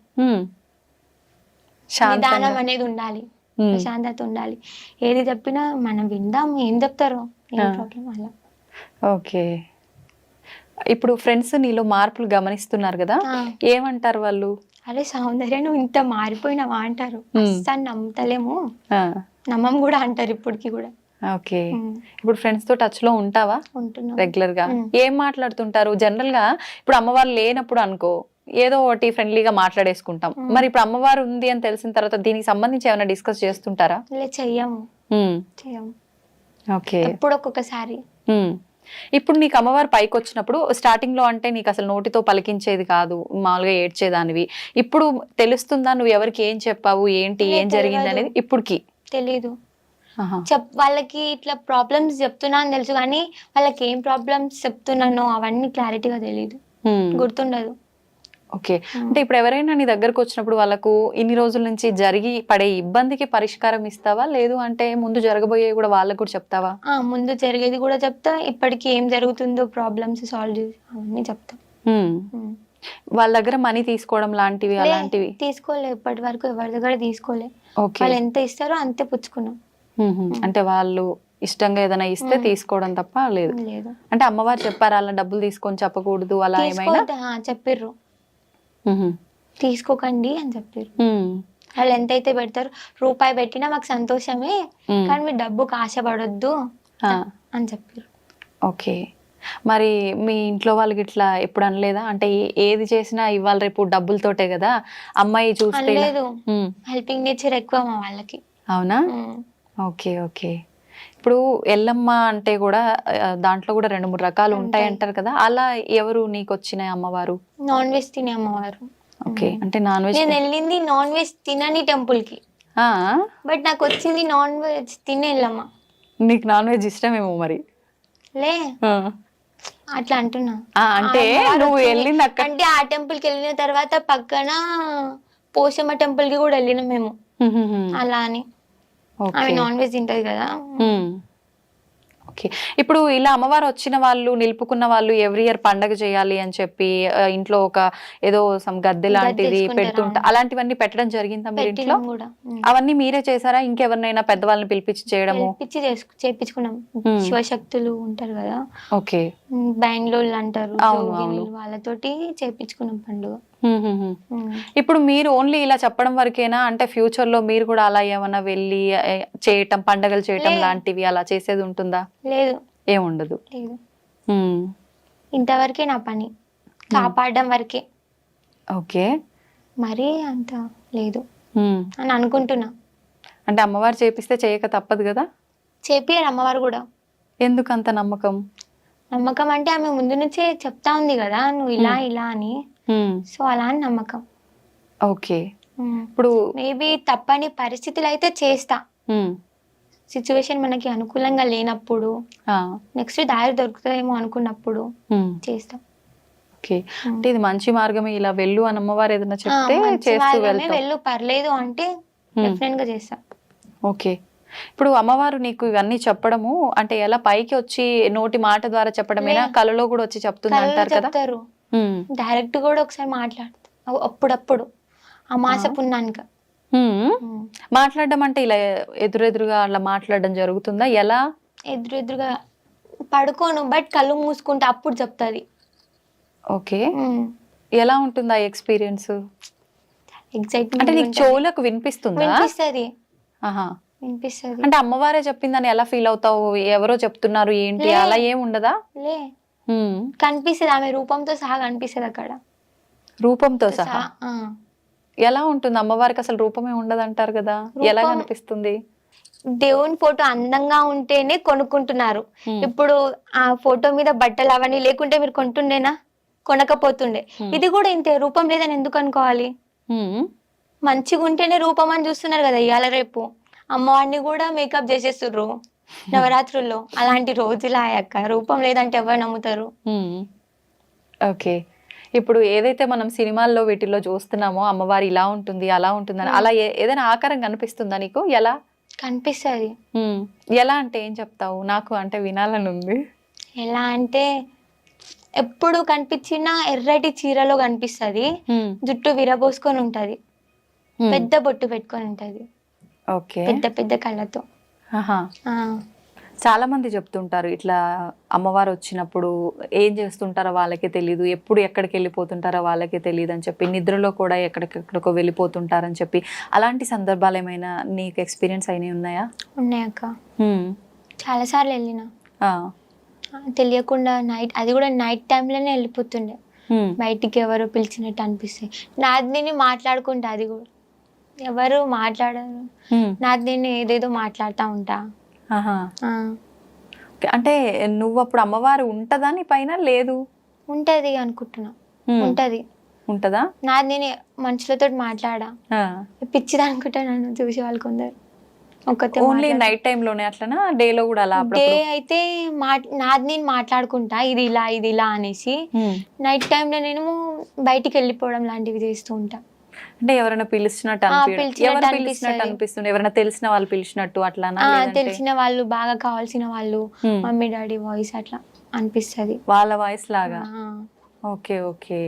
Speaker 1: నిదానం అనేది ఉండాలి, ప్రశాంతత ఉండాలి. ఏది చెప్పినా మనం విందాం, ఏం చెప్తారో ఏం ప్రాబ్లం అలా.
Speaker 2: ఓకే. ఇప్పుడు ఫ్రెండ్స్ నీలో మార్పులు గమనిస్తున్నారు కదా, ఏమంటారు వాళ్ళు?
Speaker 1: అరే సౌందర్య నువ్వు ఇంత మారిపోయినావా అంటారు. అస్సలు నమ్ముతలేము, నమ్మం కూడా అంటారు ఇప్పటికి కూడా.
Speaker 2: ఓకే. ఇప్పుడు ఫ్రెండ్స్ తో టచ్ లో ఉంటావా?
Speaker 1: ఉంటున్నా
Speaker 2: రెగ్యులర్ గా. ఏం మాట్లాడుతుంటారు జనరల్ గా? ఇప్పుడు అమ్మవారు లేనప్పుడు అనుకో ఏదో ఒకటి ఫ్రెండ్లీగా మాట్లాడేసుకుంటాం, మరి ఇప్పుడు అమ్మవారు ఉంది అని తెలిసిన తర్వాత దీనికి సంబంధించి ఏమైనా డిస్కస్ చేస్తుంటారా?
Speaker 1: చెయ్యము.
Speaker 2: ఓకే.
Speaker 1: ఎప్పుడు ఒక్కొక్కసారి.
Speaker 2: ఇప్పుడు నీకు అమ్మవారు పైకి వచ్చినప్పుడు స్టార్టింగ్ లో అంటే నీకు అసలు నోటితో పలికించేది కాదు, మామూలుగా ఏడ్చేదానివి. ఇప్పుడు తెలుస్తుందా నువ్వు ఎవరికి ఏం చెప్పావు, ఏంటి, ఏం జరిగింది అనేది? ఇప్పటికి తెలీదు.
Speaker 1: వాళ్ళకి ఇట్లా ప్రాబ్లమ్స్ చెప్తున్నా అని తెలుసు, కానీ వాళ్ళకి ఏం ప్రాబ్లమ్స్ చెప్తున్నానో అవన్నీ క్లారిటీగా తెలీదు, గుర్తుండదు.
Speaker 2: ఓకే. అంటే ఇప్పుడు ఎవరైనా నీ దగ్గరకు వచ్చినప్పుడు వాళ్ళకు ఇన్ని రోజుల నుంచి జరిగి పడే ఇబ్బందికి పరిష్కారం ఇస్తావా, లేదు అంటే ముందు జరగబోయే కూడా వాళ్ళకు కూడా చెప్తావా? ముందు జరిగేది కూడా చెప్తా, ఇప్పటికి ఏం జరుగుతుందో ప్రాబ్లమ్స్ సాల్వ్ చేసి అవన్నీ చెప్తా. వాళ్ళ దగ్గర మనీ తీసుకోవడం లాంటివి అలాంటివి
Speaker 1: తీసుకోలే, ఇప్పటి వరకు ఎవరి దగ్గర తీసుకోలే. వాళ్ళు ఎంత ఇస్తారో అంతే పుచ్చుకున్నాం.
Speaker 2: అంటే వాళ్ళు ఇష్టంగా ఏదైనా ఇస్తే తీసుకోవడం తప్ప లేదు. అంటే అమ్మవారు చెప్పారు అలా డబ్బులు తీసుకొని చెప్పకూడదు అలా ఏమైనా?
Speaker 1: చెప్పిర్రు, తీసుకోకండి అని చెప్పారు. వాళ్ళు ఎంతైతే పెడతారు, రూపాయి పెట్టినా మాకు సంతోషమే, కానీ మీరు డబ్బుకు ఆశపడొద్దు అని చెప్పారు.
Speaker 2: ఓకే. మరి మీ ఇంట్లో వాళ్ళకి ఇట్లా ఎప్పుడు అనలేదా? అంటే ఏది చేసినా ఇవాళ రేపు డబ్బులతోటే కదా, అమ్మాయి చూస్తే
Speaker 1: లేదు, హెల్పింగ్ నేచర్ ఎక్కువ మా వాళ్ళకి.
Speaker 2: అవునా? ఓకే. ఓకే. ఇప్పుడు ఎల్లమ్మ అంటే కూడా దాంట్లో కూడా 2-3 రకాలు ఉంటాయి అంటారు కదా, అలా ఎవరు నీకు వచ్చిన అమ్మవారు?
Speaker 1: నాన్ వెజ్ తినే అమ్మవారు.
Speaker 2: ఓకే, అంటే నాన్ వెజ్.
Speaker 1: నేను వెళ్ళింది నాన్ వెజ్ తినని టెంపుల్ కి, బట్ నాకు వచ్చింది నాన్ వెజ్ తినే వెళ్ళమ్మ.
Speaker 2: నీకు నాన్ వెజ్ ఇష్టమేమో మరి.
Speaker 1: లే అట్లా అంటున్నా.
Speaker 2: అంటే నువ్వు వెళ్ళింది అక్కడ
Speaker 1: అంటే ఆ టెంపుల్ కి వెళ్ళిన తర్వాత పక్కన పోషమ్మ టెంపుల్ కి కూడా వెళ్ళినాం మేము. అలా అని ఆమె నాన్ వెజ్ తింటది కదా.
Speaker 2: ఓకే, ఇప్పుడు ఇలా అమ్మవారు వచ్చిన వాళ్ళు, నిలుపుకున్న వాళ్ళు ఎవ్రీ ఇయర్ పండగ చేయాలి అని చెప్పి ఇంట్లో ఒక ఏదో సమ్ గద్దె లాంటిది పెడుతుంటా, అలాంటివన్నీ పెట్టడం జరిగిందా మీరు ఇంట్లో? అవన్నీ మీరే చేశారా, ఇంకెవరినైనా పెద్దవాళ్ళని పిలిపించి చేయడము?
Speaker 1: చేపించుకున్నాం. శివశక్తులు ఉంటారు కదా,
Speaker 2: ఓకే,
Speaker 1: బెంగళూరు అంటారు, వాళ్ళతోటి చేపించుకున్నాం పండుగ.
Speaker 2: ఇప్పుడు మీరు ఓన్లీ ఇలా చెప్పడం వరకేనా, అంటే ఫ్యూచర్ లో మీరు కూడా అలా ఏమన్నా వెళ్ళి చేయటం, పండగలు చేయటం లాంటివి అలా చేసేది ఉంటుందా?
Speaker 1: లేదు,
Speaker 2: ఏముండదు.
Speaker 1: లేదు, ఇంతవరకే నా పని, కాపాడడం వరకే.
Speaker 2: ఓకే,
Speaker 1: మరి అంత లేదు అని అనుకుంటున్నా.
Speaker 2: అంటే అమ్మవారు చేపిస్తే చేయక తప్పదు కదా?
Speaker 1: చేపియారు అమ్మవారు కూడా.
Speaker 2: ఎందుకు అంత నమ్మకం?
Speaker 1: నమ్మకం అంటే ఆమె ముందు నుంచే చెప్తా ఉంది కదా, నువ్వు ఇలా ఇలా అని, సో అలా అని నమ్మకం.
Speaker 2: ఓకే, ఇప్పుడు
Speaker 1: మేబీ తప్పని పరిస్థితులు అయితే చేస్తా, సిచ్యువేషన్ మనకి అనుకూలంగా లేనప్పుడు, నెక్స్ట్ దారి దొరుకుతుందేమో అనుకున్నప్పుడు చేస్తా.
Speaker 2: ఓకే, అంటే ఇది మంచి మార్గమే, ఇలా వెళ్ళు అని అమ్మవారు ఏదైనా చెప్తే చేస్తూ వెళ్తావు.
Speaker 1: వెళ్ళు పర్లేదు అంటే డెఫినెట్ గా చేస్తా.
Speaker 2: ఓకే, ఇప్పుడు అమ్మవారు నీకు ఇవన్నీ చెప్పడము అంటే ఎలా, పైకి వచ్చి నోటి మాట ద్వారా చెప్పడమేనా, కలలో కూడా వచ్చి చెప్తుంది అంటారు కదా?
Speaker 1: డైరెక్ట్ కూడా ఒకసారి మాట్లాడుతా అప్పుడప్పుడు అమాస పున్నానికి.
Speaker 2: మాట్లాడడం అంటే ఇలా ఎదురెదురుగా అలా మాట్లాడడం జరుగుతుందా? ఎలా?
Speaker 1: ఎదురెదురుగా పడుకోను, బట్ కళ్ళు మూసుకుంటా, అప్పుడు చెప్తాది.
Speaker 2: ఓకే, ఎలా ఉంటుంది ఆ ఎక్స్పీరియన్స్?
Speaker 1: ఎగ్జైట్మెంట్.
Speaker 2: అంటే నీకు చెవులకు వినిపిస్తుందా?
Speaker 1: వినిపిస్తుంది.
Speaker 2: వినిపిస్తుంది. అంటే అమ్మవారే చెప్పిందని ఎలా ఫీల్ అవుతావు? ఎవరో చెప్తున్నారు ఏంటి, అలా ఏం ఉండదా?
Speaker 1: లే, కనిపిస్తుంది, ఆమె రూపంతో సహా కనిపిస్తుంది అక్కడ.
Speaker 2: రూపంతో సహా? ఎలా ఉంటుంది అమ్మవారికి? అసలు రూపమే ఉండదు అంటారు కదా, ఎలా కనిపిస్తుంది?
Speaker 1: దేవుని ఫోటో అందంగా ఉంటేనే కొనుక్కుంటున్నారు. ఇప్పుడు ఆ ఫోటో మీద బట్టలు అవన్నీ లేకుంటే మీరు కొంటుండేనా? కొనకపోతుండే. ఇది కూడా ఇంతే, రూపం లేదని ఎందుకు అనుకోవాలి? మంచిగా ఉంటేనే రూపం అని చూస్తున్నారు కదా ఇవాళ రేపు. అమ్మవారిని కూడా మేకప్ చేసేస్తుర్రు నవరాత్రుల్లో. అలాంటి రోజులు అయ్యాక రూపం లేదంటే ఎవరు నమ్ముతారు?
Speaker 2: ఓకే, ఇప్పుడు ఏదైతే మనం సినిమాల్లో వీటిల్లో చూస్తున్నామో అమ్మవారు ఇలా ఉంటుంది అలా ఉంటుందని, అలా ఏదైనా ఆకారం కనిపిస్తుందా నీకు? ఎలా
Speaker 1: కనిపిస్తుంది?
Speaker 2: ఎలా అంటే ఏం చెప్తావు? నాకు అంటే వినాలని ఉంది.
Speaker 1: ఎలా అంటే ఎప్పుడు కనిపించినా ఎర్రటి చీరలో కనిపిస్తుంది, జుట్టు విరబోసుకొని ఉంటది, పెద్ద బొట్టు పెట్టుకొని ఉంటది, పెద్ద పెద్ద కళ్ళతో.
Speaker 2: చాలా మంది చెప్తుంటారు ఇట్లా అమ్మవారు వచ్చినప్పుడు ఏం చేస్తుంటారో వాళ్ళకే తెలియదు, ఎప్పుడు ఎక్కడికి వెళ్ళిపోతుంటారో వాళ్ళకే తెలియదు అని చెప్పి, నిద్రలో కూడా ఎక్కడికెక్కడికో వెళ్ళిపోతుంటారని చెప్పి, అలాంటి సందర్భాలు ఏమైనా నీకు ఎక్స్పీరియన్స్ అయినవి ఉన్నాయా?
Speaker 1: ఉన్నాయక్క, చాలా సార్లు వెళ్ళినా. తెలియకుండా నైట్, అది కూడా నైట్ టైంలోనే వెళ్ళిపోతుండే, బయటికి ఎవరో పిలిచినట్టు అనిపిస్తాయి. నాది నేను మాట్లాడుకుంటా, అది కూడా ఎవరు మాట్లాడరు, నాది నేను ఏదేదో మాట్లాడుతూ ఉంటా.
Speaker 2: అంటే నువ్వు అప్పుడు అమ్మవారు ఉంటదా నీ పైన? లేదు,
Speaker 1: ఉంటది అనుకుంటున్నా. ఉంటదా? నాది నేను మనుషులతో మాట్లాడా, పిచ్చిది అనుకుంటా నన్ను చూసే వాళ్ళు కొందరు.
Speaker 2: ఓన్లీ నైట్ టైం లోనే అట్లనా, డే లో కూడా అలా?
Speaker 1: డే అయితే నాది నేను మాట్లాడుకుంటా, ఇది ఇలా ఇది ఇలా అనేసి. నైట్ టైంలో నేను బయటికి వెళ్ళిపోవడం లాంటివి చేస్తూ ఉంటా.
Speaker 2: అంటే ఎవరైనా పిలిచినట్టు అనిపిస్తుంది? ఎవరైనా తెలిసిన వాళ్ళు పిలిచినట్టు అట్లానా?
Speaker 1: తెలిసిన వాళ్ళు, బాగా కావాల్సిన వాళ్ళు, మమ్మీ డాడీ వాయిస్ అట్లా అనిపిస్తుంది,
Speaker 2: వాళ్ళ వాయిస్ లాగా. Okay, okay.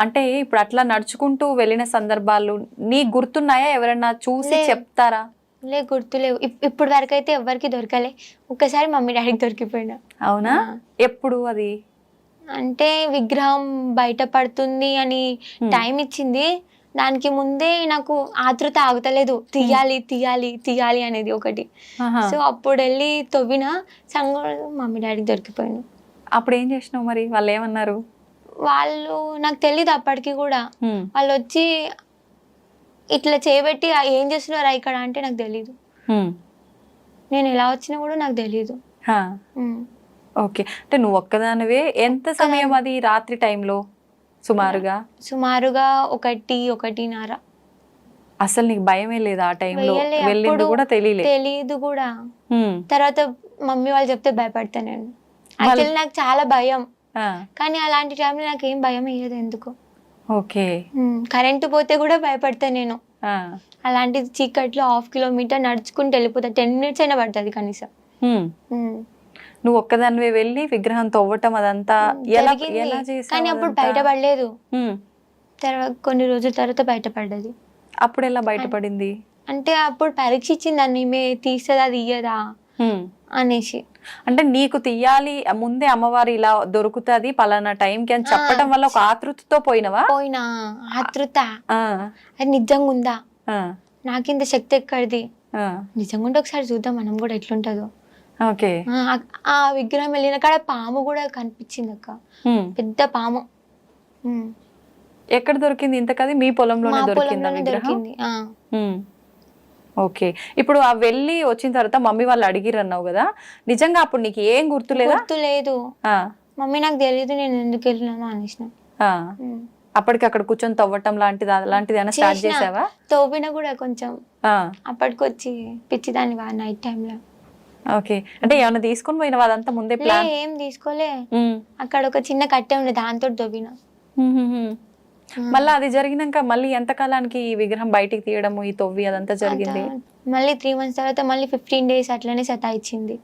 Speaker 2: అంటే ఇప్పుడు అట్లా నడుచుకుంటూ వెళ్ళిన సందర్భాలు నీకు గుర్తున్నాయా? ఎవరైనా చూసి చెప్తారా?
Speaker 1: లే, గుర్తులేవు. ఇప్పుడు వరకు అయితే ఎవరికి దొరకలే. ఒక్కసారి మమ్మీ డాడీకి దొరికిపోయినా.
Speaker 2: అవునా? ఎప్పుడు అది?
Speaker 1: అంటే విగ్రహం బయట పడుతుంది అని టైం ఇచ్చింది, దానికి ముందే నాకు ఆతృత ఆగుతలేదు, తీయాలి తీయాలి తీయాలి అనేది ఒకటి. సో అప్పుడు వెళ్ళి తవ్విన సంగ మమ్మీ డాడీకి దొరికిపోయాను.
Speaker 2: అప్పుడు ఏం చేసినావు మరి? వాళ్ళు ఏమన్నారు?
Speaker 1: వాళ్ళు నాకు తెలీదు అప్పటికి కూడా. వాళ్ళు వచ్చి ఇట్లా చేయబెట్టి ఏం చేస్తున్నారా ఇక్కడ అంటే నాకు తెలీదు. నేను ఎలా వచ్చినా కూడా నాకు తెలియదు.
Speaker 2: హా. ఓకే, అంటే నువ్వు ఒక్కదానివే. ఎంత సమయం అది రాత్రి టైంలో సుమారుగా?
Speaker 1: సుమారుగా 1-1:30.
Speaker 2: అసలు నీకు భయమే లేదా ఆ టైంలో? వెళ్ళింది కూడా
Speaker 1: తెలియదు కూడా. తర్వాత మమ్మీ వాళ్ళు చెప్తే భయపడతా నేను. యాక్చువల్లీ నాకు చాలా భయం, కానీ అలాంటి టైంలో నాకు ఏం భయం అయ్యేది ఎందుకు.
Speaker 2: ఓకే.
Speaker 1: కరెంటు పోతే కూడా భయపడతా నేను. అలాంటిది చీకట్లో 1/2 కిలోమీటర్ నడుచుకుంటూ వెళ్ళిపోతా. 10 minutes అయినా పడుతుంది కనీసం.
Speaker 2: నువ్వు ఒక్కదానివే వెళ్ళి విగ్రహం తవ్వటం అదంతా ఎలా చేసావు?
Speaker 1: కానీ అప్పుడు బయటపడలేదు. తర్వాత కొన్ని రోజుల తర్వాత బయటపడ్డది.
Speaker 2: అప్పుడు ఎలా బయటపడింది?
Speaker 1: అంటే అప్పుడు పరీక్ష ఇచ్చింది దాన్ని, తీస్తుందా తీయదా అనేసి.
Speaker 2: అంటే నీకు తీయాలి ముందే అమ్మవారు ఇలా దొరుకుతుంది పలానా టైంకి అని చెప్పడం వల్ల ఒక ఆతృతతో పోయినా
Speaker 1: ఆతృత అది నిజంగా ఉందా, నాకింత శక్తి ఎక్కడిది, నిజంగా ఉంటే ఒకసారి చూద్దాం మనం కూడా ఎట్లుంటదో.
Speaker 2: ఓకే.
Speaker 1: ఆ విగ్రహం వెళ్ళిన కాడ పాము కూడా కనిపించింది అక్క, పెద్ద పాము.
Speaker 2: ఎక్కడ దొరికింది ఇంతకది? మీ పొలంలోనే దొరికింది. ఓకే. ఇప్పుడు ఆ వెళ్ళి వచ్చిన తర్వాత మమ్మీ వాళ్ళు అడిగిరు అన్నావు కదా, నిజంగా అప్పుడు నీకు ఏం గుర్తులేదా?
Speaker 1: గుర్తులేదు. మమ్మీ నాకు తెలియదు నేను ఎందుకు వెళ్ళినాను అనేసిన.
Speaker 2: అప్పటికి అక్కడ కూర్చొని తవ్వటం అలాంటిది ఏమైనా స్టార్ట్ చేసావా?
Speaker 1: తవ్విన కూడా కొంచెం అప్పటికొచ్చి పిచ్చిదాన్ని నైట్ టైంలో.
Speaker 2: ఓకే. అంటే ఏమైనా తీసుకొని పోయినావా అదంతా ముందే ప్లాన్?
Speaker 1: ఏం తీసుకోలే. అక్కడ ఒక చిన్న కట్టె ఉండే దాంతో తవ్విన.
Speaker 2: మళ్ళీ అది జరిగినాక మళ్ళీ ఎంత కాలానికి ఈ విగ్రహం బయటికి తీయడము ఈ తవ్వి అదంతా జరిగింది?
Speaker 1: మళ్ళీ 3 months తర్వాత మళ్ళీ 15 days అట్లనే సతాయించింది.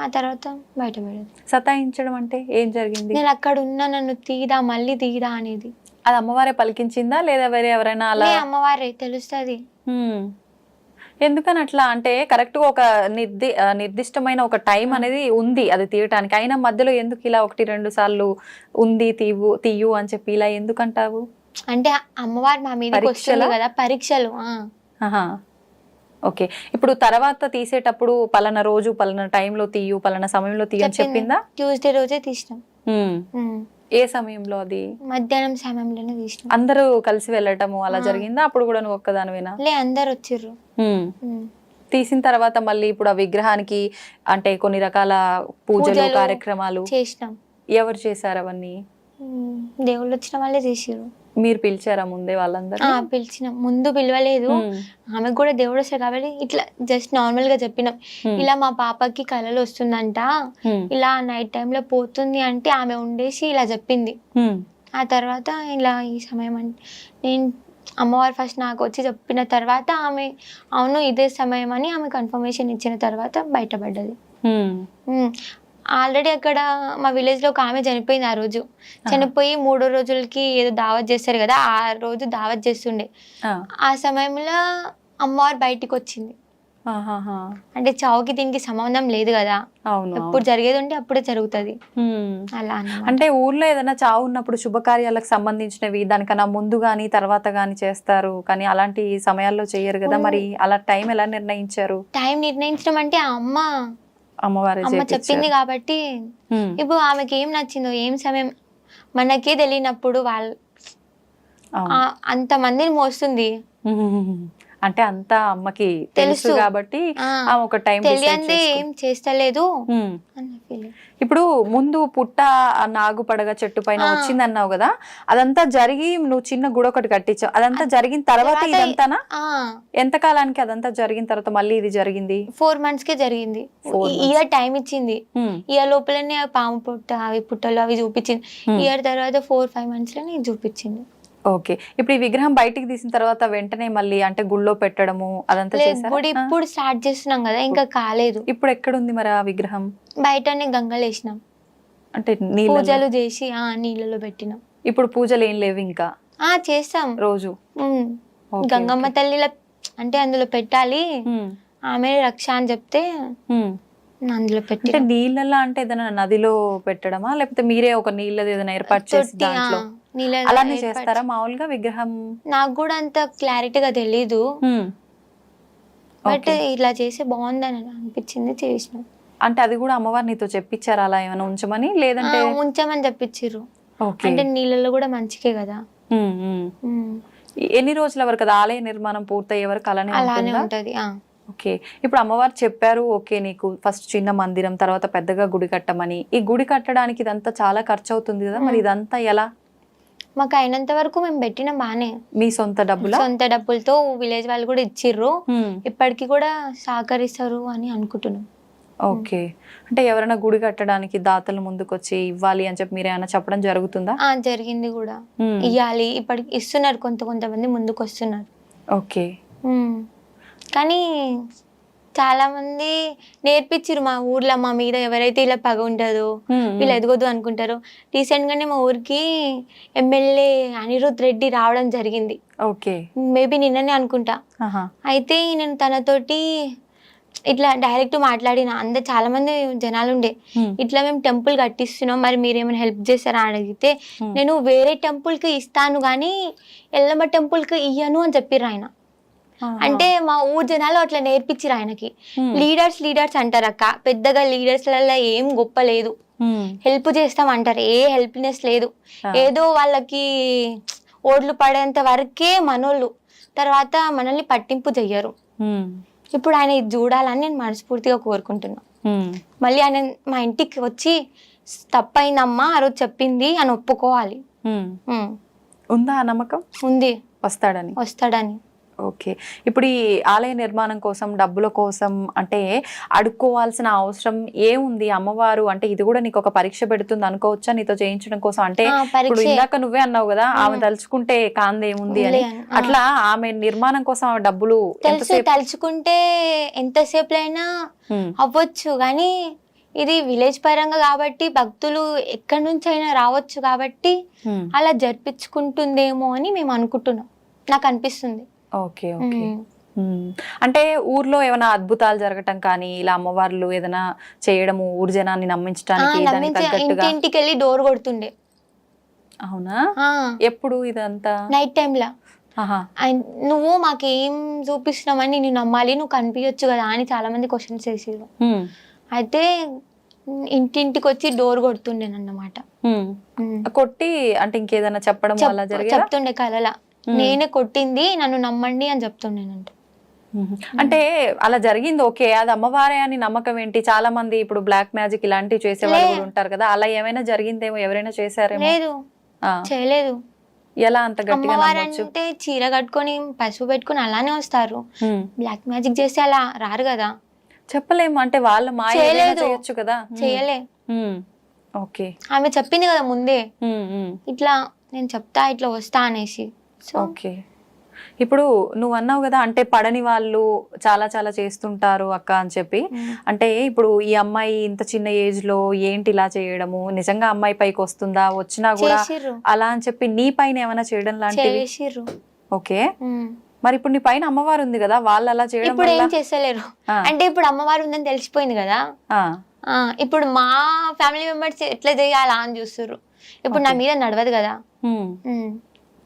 Speaker 1: ఆ తర్వాత బయటపడేది.
Speaker 2: సతాయించడం అంటే ఏం జరిగింది?
Speaker 1: నేను అక్కడ ఉన్నా, నన్ను తీదా మళ్ళీ తీదా అనేది.
Speaker 2: అది అమ్మవారే పలికించిందా లేదా వేరే ఎవరైనా? అలా
Speaker 1: అమ్మవారే తెలుస్తుంది.
Speaker 2: ఎందుకని అట్లా? అంటే కరెక్ట్ గా ఒక నిర్దిష్టమైన ఒక టైం అనేది ఉంది అది తీయటానికి, అయినా మధ్యలో ఎందుకు ఇలా 1-2 సార్లు ఉంది తీయు అని చెప్పి ఇలా ఎందుకంటావు?
Speaker 1: అంటే అమ్మవారు మా మీద వస్తుంది కదా పరీక్షలు.
Speaker 2: ఓకే. ఇప్పుడు తర్వాత తీసేటప్పుడు పలానా రోజు పలానా టైంలో తీయు పలానా సమయంలో తీయు అని చెప్పిందా?
Speaker 1: ట్యూస్డే రోజే తీసినాం.
Speaker 2: ఏ సమయంలో? అది
Speaker 1: మధ్యాహ్నం సమయంలోనే తీసినాం.
Speaker 2: అందరూ కలిసి వెళ్ళటము అలా జరిగిందా? అప్పుడు కూడా నువ్వు ఒక్కదానివేనా?
Speaker 1: అందరు వచ్చిర్రు.
Speaker 2: తీసిన తర్వాత మళ్ళీ ఇప్పుడు ఆ విగ్రహానికి అంటే కొన్ని రకాల పూజలు కార్యక్రమాలు
Speaker 1: చేసినాం.
Speaker 2: ఎవరు చేశారు అవన్నీ?
Speaker 1: దేవుళ్ళు వచ్చిన వాళ్ళే చేసిర్రు.
Speaker 2: మీరు పిలిచారా ముందే వాళ్ళందరూ?
Speaker 1: పిలిచినాం. ముందు పిలవలేదు, ఆమెకు కూడా దేవుడు వస్తాడు కాబట్టి ఇట్లా జస్ట్ నార్మల్ గా చెప్పినాం, ఇలా మా పాపకి కళలు వస్తుందంట, ఇలా నైట్ టైంలో పోతుంది అంటే ఆమె ఉండేసి ఇలా చెప్పింది. ఆ తర్వాత ఇలా ఈ సమయం అంటే నేను అమ్మవారు ఫస్ట్ నాకు వచ్చి చెప్పిన తర్వాత ఆమె అవును ఇదే సమయం అని ఆమె కన్ఫర్మేషన్ ఇచ్చిన తర్వాత బయటపడ్డది. ఆల్రెడీ అక్కడ మా విలేజ్ లో ఒక ఆమె చనిపోయింది. ఆ రోజు చనిపోయి 3వ రోజులకి ఏదో దావత్ చేస్తారు కదా, ఆ రోజు దావత్ చేస్తుండే. ఆ సమయంలో అమ్మవారు బయటికి వచ్చింది. అంటే చావుకి దీనికి సంబంధం లేదు కదా, ఎప్పుడు జరిగేది ఉంటే అప్పుడే జరుగుతుంది అలా.
Speaker 2: అంటే ఊర్లో ఏదైనా చావు ఉన్నప్పుడు శుభకార్యాలకు సంబంధించినవి దానికన్నా ముందు గానీ తర్వాత గానీ చేస్తారు, కానీ అలాంటి సమయాల్లో చేయరు కదా, మరి అలా టైం ఎలా నిర్ణయించారు?
Speaker 1: టైం నిర్ణయించడం అంటే అమ్మ చెప్పింది కాబట్టి. ఇప్పుడు ఆమెకి ఏం నచ్చిందో ఏం సమయం మనకే తెలియనప్పుడు అంత మందిని మోస్తుంది
Speaker 2: అంటే అంతా అమ్మకి తెలుసు కాబట్టి ఒక టైం
Speaker 1: తెలియంది ఏం చేస్తలేదు అన్న ఫీలింగ్.
Speaker 2: ఇప్పుడు ముందు పుట్ట నాగు పడగ చెట్టు పైన వచ్చింది అన్నావు కదా, అదంతా జరిగి నువ్వు చిన్న గుడి ఒకటి కట్టించావు, అదంతా జరిగిన తర్వాత ఇదంతానా? ఎంత కాలానికి అదంతా జరిగిన తర్వాత మళ్ళీ ఇది జరిగింది?
Speaker 1: 4 months కే జరిగింది. ఇయర్ టైం ఇచ్చింది. ఇయర్ లోపలనే పాము పుట్ట అవి పుట్టలు అవి చూపించింది. ఇయర్ తర్వాత 4-5 months లోనే చూపించింది.
Speaker 2: ఓకే. ఇప్పుడు ఈ విగ్రహం బయటికి తీసిన తర్వాత వెంటనే మళ్ళీ అంటే గుళ్ళో పెట్టడము అదంతా చేశారా?
Speaker 1: గుడి ఇప్పుడు స్టార్ట్ చేస్తున్నాం కదా, ఇంకా కాలేదు.
Speaker 2: ఇప్పుడు ఎక్కడ ఉంది మరి ఆ విగ్రహం?
Speaker 1: బయటనే గంగలు వేసినాం,
Speaker 2: అంటే
Speaker 1: పూజలు చేసి నీళ్ళలో పెట్టినాం.
Speaker 2: ఇప్పుడు పూజలు ఏం లేవు ఇంకా?
Speaker 1: చేస్తాం రోజు. గంగమ్మ తల్లిలో అంటే అందులో పెట్టాలి, ఆమె రక్ష అని చెప్తే అందులో పెట్టి.
Speaker 2: అంటే నీళ్ళలో అంటే ఏదైనా నదిలో పెట్టడమా లేకపోతే మీరే ఒక నీళ్ళది ఏదైనా ఏర్పాటు చేసి దాంట్లో అలానే చేస్తారా మామూలుగా విగ్రహం?
Speaker 1: నాకు కూడా అంత క్లారిటీగా తెలీదు, బట్ ఇలా చేస్తే బాగుందని అనిపించింది చేసిన.
Speaker 2: అంటే అది కూడా అమ్మవారు నీతో చెప్పించారా అలా ఏమైనా ఉంచమని? లేదంటే
Speaker 1: ఉంచమని చెప్పించారు. అంటే నీళ్ళలో కూడా మంచికే కదా.
Speaker 2: ఎన్ని రోజుల వరకు ఆలయ నిర్మాణం పూర్తయ్యే వరకు అలానే
Speaker 1: ఉంటది?
Speaker 2: ఓకే. ఇప్పుడు అమ్మవారు చెప్పారు, ఓకే, నీకు ఫస్ట్ చిన్న మందిరం, తర్వాత పెద్దగా గుడి కట్టమని. ఈ గుడి కట్టడానికి ఇదంతా చాలా ఖర్చు అవుతుంది కదా, మరి ఇదంతా ఎలా?
Speaker 1: మాకు అయినంత వరకు మేము పెట్టిన బానే.
Speaker 2: మీ సొంత డబ్బులా?
Speaker 1: సొంత డబ్బులతో విలేజ్ వాళ్ళు కూడా ఇచ్చిర్రు, ఇప్పటికి కూడా సహకరిస్తారు అని అనుకుంటున్నాం.
Speaker 2: ఓకే. అంటే ఎవరైనా గుడి కట్టడానికి దాతలు ముందుకు వచ్చి ఇవ్వాలి అని చెప్పి మీరు ఏమైనా చెప్పడం జరుగుతుందా?
Speaker 1: జరిగింది కూడా, ఇవ్వాలి, ఇప్పటికి ఇస్తున్నారు, కొంతమంది ముందుకు వస్తున్నారు.
Speaker 2: ఓకే.
Speaker 1: కానీ చాలా మంది నేర్పించారు మా ఊర్లో, మా మీద ఎవరైతే ఇలా పగ ఉంటుందో, వీళ్ళు ఎదగొద్దు అనుకుంటారో. రీసెంట్ గానే మా ఊరికి ఎమ్మెల్యే అనిరుద్ రెడ్డి రావడం జరిగింది.
Speaker 2: ఓకే.
Speaker 1: మేబీ నిన్ననే అనుకుంటా. అయితే నేను తనతోటి ఇట్లా డైరెక్ట్ మాట్లాడిన, అందరు చాలా మంది జనాలు ఉండే, ఇట్లా మేము టెంపుల్ కట్టిస్తున్నాం, మరి మీరేమైనా హెల్ప్ చేస్తారా అని అడిగితే, నేను వేరే టెంపుల్ కి ఇస్తాను కానీ ఎల్లమ్మ టెంపుల్ కి ఇయ్యను అని చెప్పిర్రు ఆయన. అంటే మా ఊరు జనాలు అట్లా నేర్పించిరు ఆయనకి. లీడర్స్ అంటారు అక్క, పెద్దగా లీడర్స్లలో ఏం గొప్ప లేదు, హెల్ప్ చేస్తాం అంటారు, ఏ హెల్ప్నెస్ లేదు, ఏదో వాళ్ళకి ఓట్లు పడేంత వరకే మనోళ్ళు, తర్వాత మనల్ని పట్టింపు చెయ్యరు. ఇప్పుడు ఆయన ఇది చూడాలని నేను మనస్ఫూర్తిగా కోరుకుంటున్నా. మళ్ళీ ఆయన మా ఇంటికి వచ్చి తప్పైందమ్మా ఆ రోజు చెప్పింది అని ఒప్పుకోవాలి.
Speaker 2: ఉందా నమ్మకం?
Speaker 1: ఉంది,
Speaker 2: వస్తాడని. ఓకే. ఇప్పుడు ఈ ఆలయ నిర్మాణం కోసం, డబ్బుల కోసం అంటే అడుక్కోవాల్సిన అవసరం ఏముంది? అమ్మవారు అంటే ఇది కూడా నీకు ఒక పరీక్ష పెడుతుంది అనుకోవచ్చా నీతో చేయించడం కోసం? అంటే ఇప్పుడు ఇందాక నువ్వే అన్నావు కదా, ఆమె తలుచుకుంటే కాందేముంది అని, అట్లా ఆమె నిర్మాణం కోసం ఆమె డబ్బులు
Speaker 1: తలుచుకుంటే ఎంతసేపు అయినా అవ్వచ్చు, కానీ ఇది విలేజ్ పరంగా కాబట్టి భక్తులు ఎక్కడి నుంచి అయినా రావచ్చు కాబట్టి అలా జరిపించుకుంటుందేమో అని మేము అనుకుంటున్నాం, నాకు అనిపిస్తుంది.
Speaker 2: ఓకే. ఓకే. అంటే ఊర్లో ఏమైనా అద్భుతాలు జరగటం కానీ, ఇలా అమ్మవార్లు ఏదైనా చేయడము, ఊరు జనాన్ని నమ్మించడానికి
Speaker 1: ఇంటికి వెళ్ళి డోర్ కొడుతుండే.
Speaker 2: అవునా? ఎప్పుడు ఇదంతా?
Speaker 1: నైట్ టైంలో. నువ్వు మాకేం చూపిస్తున్నామని నేను నమ్మాలి, నువ్వు కనిపించచ్చు కదా అని చాలా మంది క్వశ్చన్స్ వేసారు. అయితే ఇంటింటికి వచ్చి డోర్ కొడుతుండేనన్నమాట.
Speaker 2: కొట్టి అంటే ఇంకేదైనా చెప్పడం వల్ల
Speaker 1: చెప్తుండే కలలా, నేనే కొట్టింది, నన్ను నమ్మండి అని చెప్తుండేనంట.
Speaker 2: అంటే అలా జరిగింది, ఓకే, అది అమ్మవారే అని నమ్మకం ఏంటి? చాలా మంది ఇప్పుడు బ్లాక్ మ్యాజిక్ ఇలాంటివి చేసే వాళ్ళు కూడా ఉంటారు కదా, అలా ఏమైనా జరిగిందేమో, ఎవరైనా చేశారేమో?
Speaker 1: లేదు, చేయలేదు.
Speaker 2: ఎలా అంత గట్టిగా నమ్మొచ్చు?
Speaker 1: అంటే చీర కట్టుకొని పసుపు పెట్టుకొని అలానే వస్తారు, బ్లాక్ మ్యాజిక్ చేస్తే అలా రారు కదా.
Speaker 2: చెప్పలేము, అంటే వాళ్ళ మాయ చేయొచ్చు కదా.
Speaker 1: చేయలే.
Speaker 2: ఓకే.
Speaker 1: ఆమె చెప్పింది కదా ముందే, ఇట్లా నేను చెప్తా ఇట్లా వస్తా అనేసి.
Speaker 2: ఓకే. ఇప్పుడు నువ్వు అన్నావు కదా, అంటే పడని వాళ్ళు చాలా చాలా చేస్తుంటారు అక్క అని చెప్పి. అంటే ఇప్పుడు ఈ అమ్మాయి ఇంత చిన్న ఏజ్ లో ఏంటి ఇలా చేయడము, నిజంగా అమ్మాయి పైకి వస్తుందా, వచ్చినా కూడా అలా అని చెప్పి నీ పైన ఏమైనా చేయడం లాంటివి? ఓకే. మరి ఇప్పుడు నీ పైన అమ్మవారు ఉంది కదా, వాళ్ళు అలా చేయడం
Speaker 1: ఇప్పుడు ఏం చేస్తలేరు. అంటే ఇప్పుడు అమ్మవారు ఉందని తెలిసిపోయింది కదా, ఇప్పుడు మా ఫ్యామిలీ మెంబర్స్ ఎట్లా చేయాలా అని చూస్తారు. ఇప్పుడు నా మీద నడవదు కదా.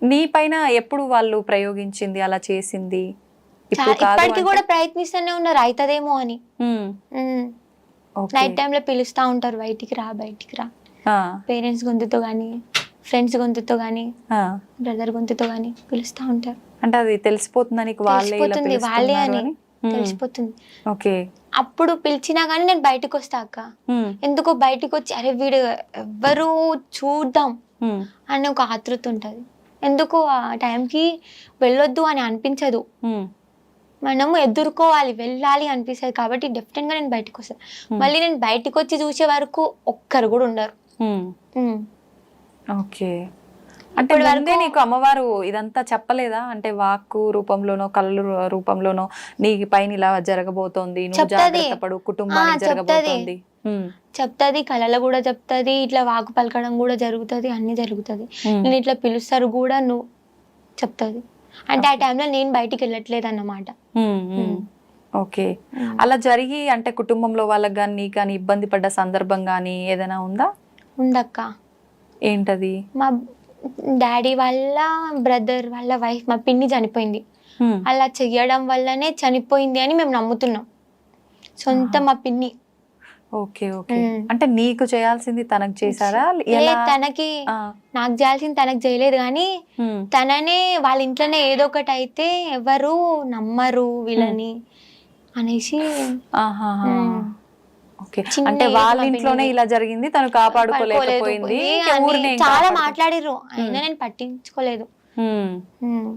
Speaker 2: నీ పైన ఎప్పుడు వాళ్ళు ప్రయోగించింది, అలా చేసింది?
Speaker 1: ఇప్పటికి కూడా ప్రయత్నిస్తూనే ఉన్నారు, అవుతుందేమో అని. నైట్ టైంలో పిలుస్తా ఉంటారు, బయటికి రా. పేరెంట్స్ గొంతుతో గానీ, ఫ్రెండ్స్ గొంతుతో గానీ, బ్రదర్ గొంతుతో గానీ పిలుస్తా ఉంటారు. అంటే అది తెలిసిపోతుందని వాళ్ళే అని తెలిసిపోతుంది.
Speaker 2: ఓకే.
Speaker 1: అప్పుడు పిలిచినా గానీ నేను బయటకు వస్తా అక్క. ఎందుకో బయటకు వచ్చి అరే వీడు ఎవ్వరు చూద్దాం అని ఒక ఆతృత ఉంటది. ఎందుకు ఆ టైంకి వెళ్ళొద్దు అని అనిపించదు, మనము ఎదుర్కోవాలి, వెళ్ళాలి అనిపిస్తుంది. కాబట్టి డెఫినెట్ గా నేను బయటకు వస్తాను. మళ్ళీ నేను బయటకు వచ్చి చూసే వరకు ఒక్కరు కూడా ఉండరు.
Speaker 2: ఓకే. అంటే ముందే నీకు అమ్మవారు ఇదంతా చెప్పలేదా? అంటే వాక్కు రూపంలోనో, కళల రూపంలోనో నీ పైన ఇలా జరగబోతోంది, నువ్వు జాగ్రత్త పడు, కుటుంబానికి జరగబోతోంది
Speaker 1: చెప్తాది, కళలో కూడా చెప్తాది, ఇట్లా వాకు పలకడం కూడా జరుగుతుంది, అన్ని జరుగుతుంది. నేను ఇట్లా పిలుస్తారు కూడా నువ్వు చెప్తాది. అంటే ఆ టైంలో నేను బయటికి వెళ్ళట్లేదు అన్నమాట.
Speaker 2: ఓకే. అలా జరిగి అంటే కుటుంబంలో వాళ్ళకి కానీ నీకు కానీ ఇబ్బంది పడ్డ సందర్భం కానీ ఏదైనా ఉందా?
Speaker 1: ఉందక్క.
Speaker 2: ఏంటది?
Speaker 1: మా డాడీ వాళ్ళ బ్రదర్ వాళ్ళ వైఫ్, మా పిన్ని చనిపోయింది. అలా చెయ్యడం వల్లనే చనిపోయింది అని మేము నమ్ముతున్నాం, సొంత మా పిన్ని.
Speaker 2: ఓకే. ఓకే. అంటే నీకు చేయాల్సింది తనకు చేశారా?
Speaker 1: తనకి నాకు చేయాల్సింది తనకు చేయలేదు, కానీ తననే వాళ్ళ ఇంట్లోనే ఏదో ఒకటి అయితే ఎవరు నమ్మరు వీళ్ళని, అనేసి
Speaker 2: ఆహాహా.
Speaker 1: ఉమ్.
Speaker 2: ఓకే.
Speaker 1: చిన్న
Speaker 2: అంటే
Speaker 1: ఏజ్
Speaker 2: వాళ్ళ
Speaker 1: మా
Speaker 2: ఇంట్లోనే
Speaker 1: పిన్ని.
Speaker 2: ఇలా జరిగింది, తను కాపాడుకోలేకపోయింది,
Speaker 1: పడుకోలేదు.
Speaker 2: ఇంకా
Speaker 1: అని
Speaker 2: ఊరినే ఇంకా
Speaker 1: చాలా
Speaker 2: కాపాడుకో-
Speaker 1: మాట్లాడిర్రు, అయినా నేను పట్టించుకోలేదు.
Speaker 2: ఉమ్.
Speaker 1: ఉమ్.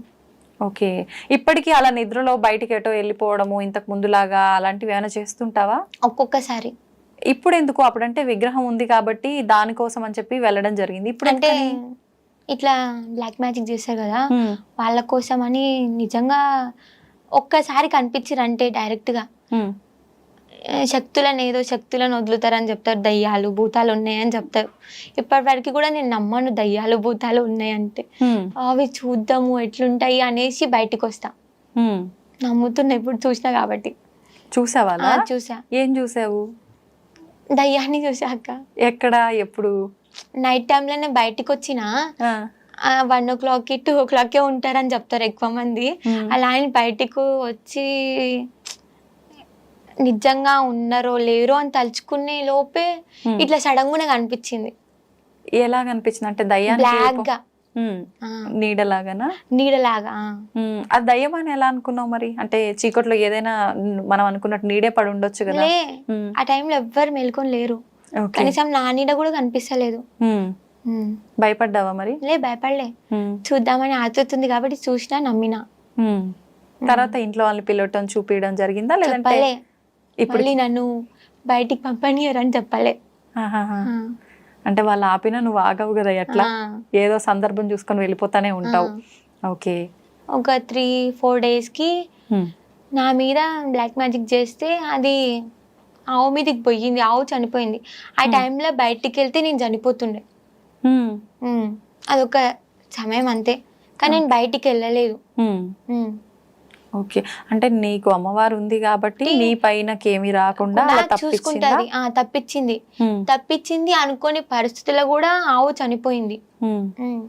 Speaker 2: ఓకే. ఇప్పటికీ అలా నిద్రలో బయటికి ఎటో వెళ్ళిపోవడము ఇంతకు ముందులాగా అలాంటివి ఏమైనా చేస్తుంటావా?
Speaker 1: ఒక్కొక్కసారి
Speaker 2: ఇప్పుడు ఎందుకు? అప్పుడంటే విగ్రహం ఉంది కాబట్టి దానికోసం అని చెప్పి వెళ్ళడం జరిగింది. ఇప్పుడు
Speaker 1: అంటే
Speaker 2: ఎందుకని?
Speaker 1: ఇట్లా బ్లాక్ మ్యాజిక్ చేస్తారు కదా,
Speaker 2: ఉమ్.
Speaker 1: వాళ్ళ కోసం అని నిజంగా ఒక్కసారి కనిపించారు అంటే డైరెక్ట్ గా
Speaker 2: ఉమ్.
Speaker 1: శక్తులను ఏదో శక్తులను వదులుతారని చెప్తారు, దయ్యాలు భూతాలు ఉన్నాయని చెప్తారు. ఇప్పటి వరకు కూడా నేను నమ్మను దయ్యాలు భూతాలు ఉన్నాయంటే.
Speaker 2: ఉమ్.
Speaker 1: అవి చూద్దాము ఎట్లుంటాయి అనేసి బయటికి వస్తా.
Speaker 2: ఉమ్.
Speaker 1: నమ్ముతున్నా ఇప్పుడు చూసినా కాబట్టి.
Speaker 2: చూసావా అలా?
Speaker 1: చూసా,
Speaker 2: ఏం చూసావు?
Speaker 1: దయ్యాన్ని చూసాక
Speaker 2: ఎక్కడ? ఎప్పుడు?
Speaker 1: నైట్ టైంలో నేను బయటికి వచ్చిన
Speaker 2: ఆ.
Speaker 1: 1 o'clock 2 o'clock ఉంటారని చెప్తారు ఎక్కువ మంది.
Speaker 2: ఉమ్.
Speaker 1: అలా ఆయన బయటకు వచ్చి నిజంగా ఉన్నారో లేరో అని తలుచుకునే లోపే
Speaker 2: ఉమ్.
Speaker 1: ఇట్లా సడన్ గా కనిపించింది,
Speaker 2: ఎలా కనిపించింది? అంటే దయ్యానికి
Speaker 1: బ్లాక్ గా
Speaker 2: ఉమ్. నీడలాగానా?
Speaker 1: నీడలాగా.
Speaker 2: ఆ దయ్యం అని ఎలా అనుకున్నావు మరి? అంటే చీకట్లో ఏదైనా మనం అనుకున్నట్టు నీడే పడి ఉండొచ్చు కదా.
Speaker 1: లే,
Speaker 2: ఉమ్.
Speaker 1: ఆ టైంలో ఎవ్వరు మేల్కొని లేరు,
Speaker 2: ఓకే.
Speaker 1: కనీసం నా నీడ కూడా కనిపిస్తలేదు.
Speaker 2: ఉమ్. భయపడ్డావా మరి?
Speaker 1: లే, భయపడలే.
Speaker 2: ఉమ్.
Speaker 1: చూద్దామని ఆతృతుంది కాబట్టి చూసినా, నమ్మినా.
Speaker 2: ఉమ్. తర్వాత ఇంట్లో వాళ్ళని పిలవటం చూపించడం జరిగిందా లేదంటే
Speaker 1: చెప్పలే,
Speaker 2: ఇప్పుడు?
Speaker 1: మళ్ళీ నన్ను బయటికి పంపనియరని చెప్పలే.
Speaker 2: ఆహాహా. అంటే వాళ్ళు ఆపినా నువ్వు ఆగవు కదా, ఎట్లా ఏదో సందర్భం చూసుకొని వెళ్ళిపోతానే ఉంటావు. ఓకే.
Speaker 1: ఒక 3-4 days కి
Speaker 2: ఉమ్.
Speaker 1: నా మీద బ్లాక్ మ్యాజిక్ చేస్తే అది ఆవు మీదకి పోయింది, ఆవు చనిపోయింది. ఆ టైంలో బయటికి వెళ్తే నేను చనిపోతుండే.
Speaker 2: ఉమ్.
Speaker 1: అదొక సమయం అంతే, కానీ నేను బయటికి వెళ్ళలేదు.
Speaker 2: ఉమ్. ఓకే. అంటే నీకు అమ్మవారు ఉంది కాబట్టి నీ పైనకేమీ రాకుండా అలా తప్పించిందా?
Speaker 1: చూసుకుంటది. తప్పించింది,
Speaker 2: ఉమ్.
Speaker 1: తప్పించింది అనుకోని పరిస్థితుల్లో కూడా ఆవు చనిపోయింది.
Speaker 2: ఉమ్.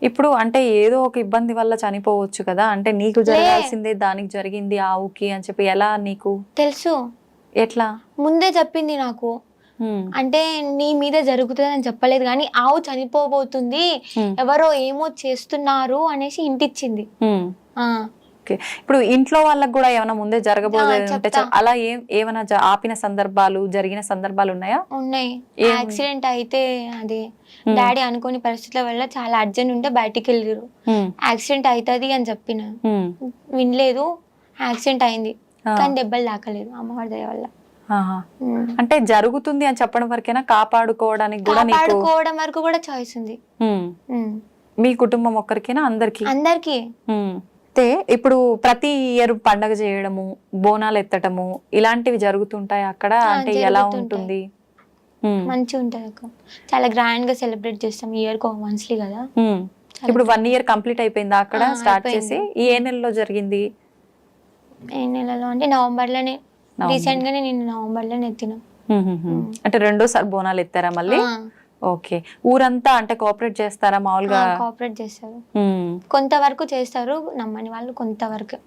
Speaker 2: ఇప్పుడు అంటే ఏదో ఒక ఇబ్బంది వల్ల చనిపోవచ్చు కదా, అంటే నీకు జరగాల్సిందే దానికి జరిగింది ఆవుకి అని చెప్పి ఎలా నీకు
Speaker 1: తెలుసు?
Speaker 2: ఎట్లా?
Speaker 1: ముందే చెప్పింది నాకు. అంటే నీ మీద జరుగుతుంది అని చెప్పలేదు, కానీ ఆవు చనిపోబోతుంది, ఎవరో ఏమో చేస్తున్నారు అనేసి ఇంటిచ్చింది.
Speaker 2: ఇప్పుడు ఇంట్లో వాళ్ళకి కూడా ఏమైనా ముందే జరగబోయేది ఉంటే
Speaker 1: చెప్తా.
Speaker 2: అలా ఏమైనా ఆపిన సందర్భాలు జరిగిన సందర్భాలు ఉన్నాయా?
Speaker 1: ఉన్నాయి. యాక్సిడెంట్ అయితే అదే డాడీ అనుకోని పరిస్థితుల వల్ల చాలా అర్జెంట్ ఉంటే బయటికి వెళ్ళారు. యాక్సిడెంట్ అవుతుంది అని చెప్పిన, వినలేదు. యాక్సిడెంట్ అయింది, కానీ దెబ్బలు తాకలేదు అమ్మవారి దయ వల్ల.
Speaker 2: అంటే జరుగుతుంది అని చెప్పడం వరకైనా కాపాడుకోవడానికి కూడా
Speaker 1: కాపాడుకోవడం వరకు కూడా చాయిస్ ఉంది.
Speaker 2: మీ కుటుంబం ఒక్కరికైనా అందరికి?
Speaker 1: అందరికి.
Speaker 2: అయితే ఇప్పుడు ప్రతి ఇయర్ పండగ చేయడము, బోనాలు ఎత్తటము ఇలాంటివి జరుగుతుంటాయి అక్కడ, అంటే ఎలా ఉంటుంది?
Speaker 1: మంచిగా ఉంటది అక్క, చాలా గ్రాండ్ గా సెలబ్రేట్ చేస్తాం, ఇయర్ కి మంత్లీ కదా.
Speaker 2: ఇప్పుడు 1 year కంప్లీట్ అయిపోయిందా అక్కడ స్టార్ట్ చేసి? ఏ నెలలో జరిగింది?
Speaker 1: ఏ నెలలో అంటే నవంబర్ లోనే, రీసెంట్ గానే నేను నవంబర్ లోనే ఎత్తిన.
Speaker 2: అంటే రెండోసారి బోనాలు ఎత్తారా మళ్ళీ? ఓకే. ఊరంతా అంటే కోఆపరేట్ చేస్తారా మామూలుగా?
Speaker 1: కోఆపరేట్ చేస్తారు, కొంతవరకు చేస్తారు, నమ్మని వాళ్ళు కొంతవరకు.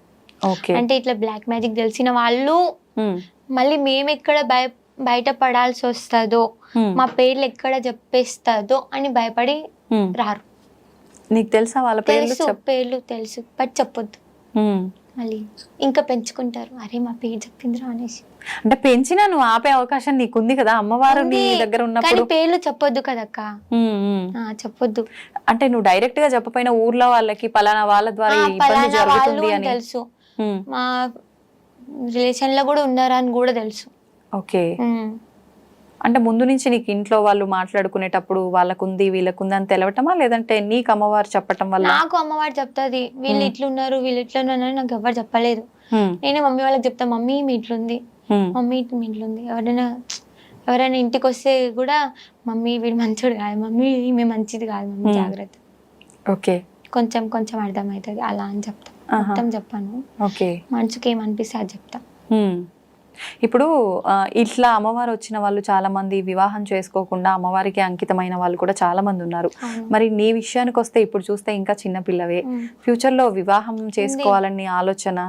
Speaker 1: అంటే ఇట్లా బ్లాక్ మ్యాజిక్ తెలిసిన వాళ్ళు మళ్ళీ మేము ఎక్కడ బయట పడాల్సి వస్తుందో, మా పేర్లు ఎక్కడ చెప్పేస్తుందో అని భయపడి రారు.
Speaker 2: నీకు తెలుసా వాళ్ళ పేర్లు?
Speaker 1: పేర్లు తెలుసు, బట్ చెప్పొద్దు. మళ్ళీ ఇంకా పెంచుకుంటారు, అరే మా పేరు చెప్పిందిరా అనేసి.
Speaker 2: అంటే పెంచినా నువ్వు ఆపే అవకాశం నీకుంది కదా, అమ్మవారు నీ దగ్గర ఉన్నప్పుడు.
Speaker 1: పేర్లు చెప్పొద్దు కదక్క, చెప్పొద్దు.
Speaker 2: అంటే నువ్వు డైరెక్ట్ గా చెప్పపోయినా ఊర్లో వాళ్ళకి పలానా వాళ్ళ ద్వారా ఇబ్బంది జరుగుతుంది అని
Speaker 1: తెలుసు, మా రిలేషన్ లో కూడా ఉన్నారా అని కూడా తెలుసు.
Speaker 2: ఓకే. అంటే ముందు నుంచి నీకు ఇంట్లో వాళ్ళు మాట్లాడుకునేటప్పుడు వాళ్ళకుంది వీళ్ళకుంది అని తెలవటమా, లేదంటే నీకు అమ్మవారు చెప్పటం వల్ల?
Speaker 1: నాకు అమ్మవారు చెప్తాది, వీళ్ళు ఇట్లున్నారు వీళ్ళు ఇట్లున్నారు అని నాకు ఎవరు చెప్పలేదు. నేనే మమ్మీ వాళ్ళకి చెప్తా, మమ్మీ మీ ఇట్లుంది, మమ్మీ మీ ఇట్లుంది. ఎవరైనా ఇంటికి వస్తే కూడా, మమ్మీ వీడు మంచోడు కాదు, మమ్మీ ఈమె మంచిది కాదు, మమ్మీ జాగ్రత్త.
Speaker 2: ఓకే.
Speaker 1: కొంచెం కొంచెం అర్థమవుతుంది అలా అని చెప్తా, మొత్తం చెప్పాను.
Speaker 2: ఓకే.
Speaker 1: మనసుకి ఏమనిపిస్తే అది చెప్తా.
Speaker 2: ఇప్పుడు ఇట్లా అమ్మవారు వచ్చిన వాళ్ళు చాలా మంది వివాహం చేసుకోకుండా అమ్మవారికి అంకితమైన వాళ్ళు కూడా చాలా మంది ఉన్నారు. మరి నీ విషయానికి వస్తే ఇప్పుడు చూస్తే ఇంకా చిన్న పిల్లవే, ఫ్యూచర్ లో వివాహం చేసుకోవాలని ఆలోచన?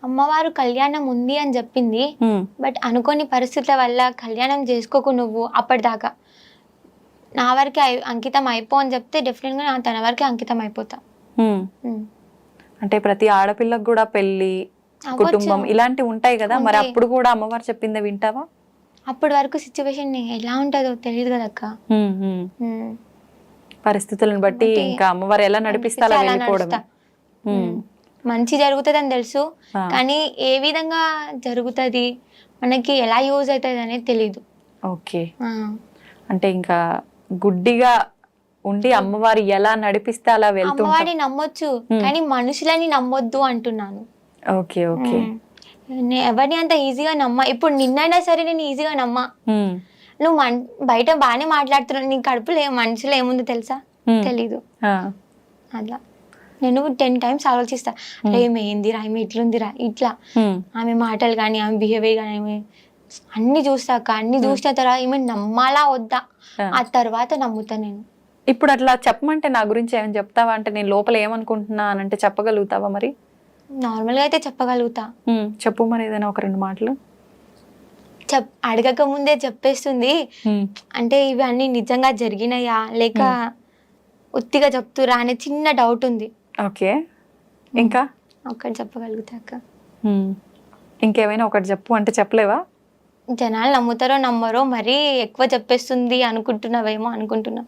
Speaker 1: అమ్మవారు కళ్యాణం ఉంది అని చెప్పింది, బట్ అనుకోని పరిస్థితుల వల్ల కళ్యాణం చేసుకోకు నువ్వు అప్పటిదాకా, నా వరకే అంకితం అయిపో అని చెప్తే డెఫినెట్ గా తన వరకే అంకితం అయిపోతా.
Speaker 2: అంటే ప్రతి ఆడపిల్లకు కూడా పెళ్లి
Speaker 1: అవ్వచ్చు.
Speaker 2: కుటుంబం ఇలాంటివి ఉంటాయి కదా, మరి
Speaker 1: ఉంటాయి.
Speaker 2: అప్పుడు కూడా అమ్మవారు చెప్పింది వింటావా?
Speaker 1: అప్పటి వరకు సిచ్యువేషన్ ఎలా ఉంటుందో తెలియదు కదా అక్క.
Speaker 2: పరిస్థితులను బట్టి ఇంకా అమ్మవారు ఎలా నడిపిస్తే అలా
Speaker 1: అలా
Speaker 2: వెళ్ళిపోవడం.
Speaker 1: నడుస్తా. మంచి జరుగుతుంది అని తెలుసు, కానీ ఏ విధంగా జరుగుతుంది, మనకి ఎలా యూజ్ అవుతుంది అనేది తెలీదు.
Speaker 2: ఓకే, అంటే ఇంకా గుడ్డిగా ఉండి అమ్మవారు ఎలా నడిపిస్తే అలా వెళ్తూ
Speaker 1: అమ్మవారిని నమ్మొచ్చు, కానీ మనుషులని నమ్మొద్దు అంటున్నాను.
Speaker 2: ఓకే ఓకే,
Speaker 1: ఎవరిని అంత ఈజీగా నమ్మ. ఇప్పుడు నిన్నైనా సరే నేను ఈజీగా నమ్మా. నువ్వు బయట బాగానే మాట్లాడుతున్నావు, నీ కడుపులో మనుషులు ఏముందో తెలుసా? తెలీదు. అట్లా నేను 10 times ఆలోచిస్తా, ఏమి ఏందిరా, ఆమె ఇట్లుందిరా, ఇట్లా ఆమె మాటలు కానీ ఆమె బిహేవియర్ కానీ ఆమె అన్ని చూస్తాక, అన్ని చూసిన తర్వాత ఏమైనా నమ్మాలా వద్దా, ఆ తర్వాత నమ్ముతా నేను.
Speaker 2: ఇప్పుడు అట్లా చెప్పమంటే నా గురించి ఏమైనా చెప్తావా అంటే, నేను లోపల ఏమనుకుంటున్నా అని అంటే చెప్పగలుగుతావా? మరి
Speaker 1: నార్మల్గా అయితే చెప్పగలుగుతా.
Speaker 2: చెప్పు మరి ఏదైనా ఒక 2 మాటలు.
Speaker 1: అడగక ముందే చెప్పేస్తుంది. అంటే ఇవి అన్ని నిజంగా జరిగినాయా లేక ఉత్తిగా చెప్తురా అనే చిన్న డౌట్ ఉంది.
Speaker 2: ఓకే, ఇంకా
Speaker 1: ఒకటి చెప్పగలుగుతాక.
Speaker 2: ఇంకేమైనా ఒకటి చెప్పు అంటే చెప్పలేవా?
Speaker 1: జనాలు నమ్ముతారో నమ్మరో, మరీ ఎక్కువ చెప్పేస్తుంది అనుకుంటున్నావేమో అనుకుంటున్నా.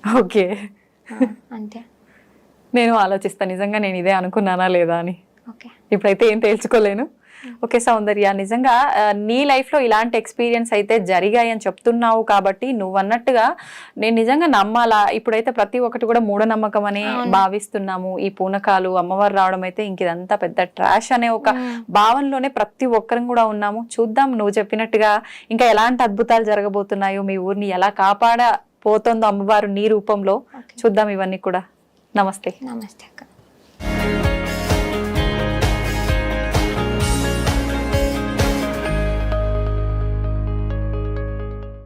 Speaker 2: ఓకే,
Speaker 1: అంతే.
Speaker 2: నేను ఆలోచిస్తా నిజంగా నేను ఇదే అనుకున్నానా లేదా అని.
Speaker 1: ఓకే,
Speaker 2: ఇప్పుడైతే ఏం తేల్చుకోలేను. ఓకే సౌందర్య, నిజంగా నీ లైఫ్ లో ఇలాంటి ఎక్స్పీరియన్స్ అయితే జరిగాయని చెప్తున్నావు కాబట్టి నువ్వు అన్నట్టుగా నేను నిజంగా నమ్మాలా? ఇప్పుడైతే ప్రతి ఒక్కటి కూడా మూఢనమ్మకం అని భావిస్తున్నాము. ఈ పూనకాలు, అమ్మవారు రావడం అయితే ఇంక ఇదంతా పెద్ద ట్రాష్ అనే ఒక భావనలోనే ప్రతి ఒక్కరం కూడా ఉన్నాము. చూద్దాం నువ్వు చెప్పినట్టుగా ఇంకా ఎలాంటి అద్భుతాలు జరగబోతున్నాయో, మీ ఊరిని ఎలా కాపాడపోతుందో అమ్మవారు నీ రూపంలో. చూద్దాం ఇవన్నీ కూడా. నమస్తే.
Speaker 1: నమస్తే అక్క.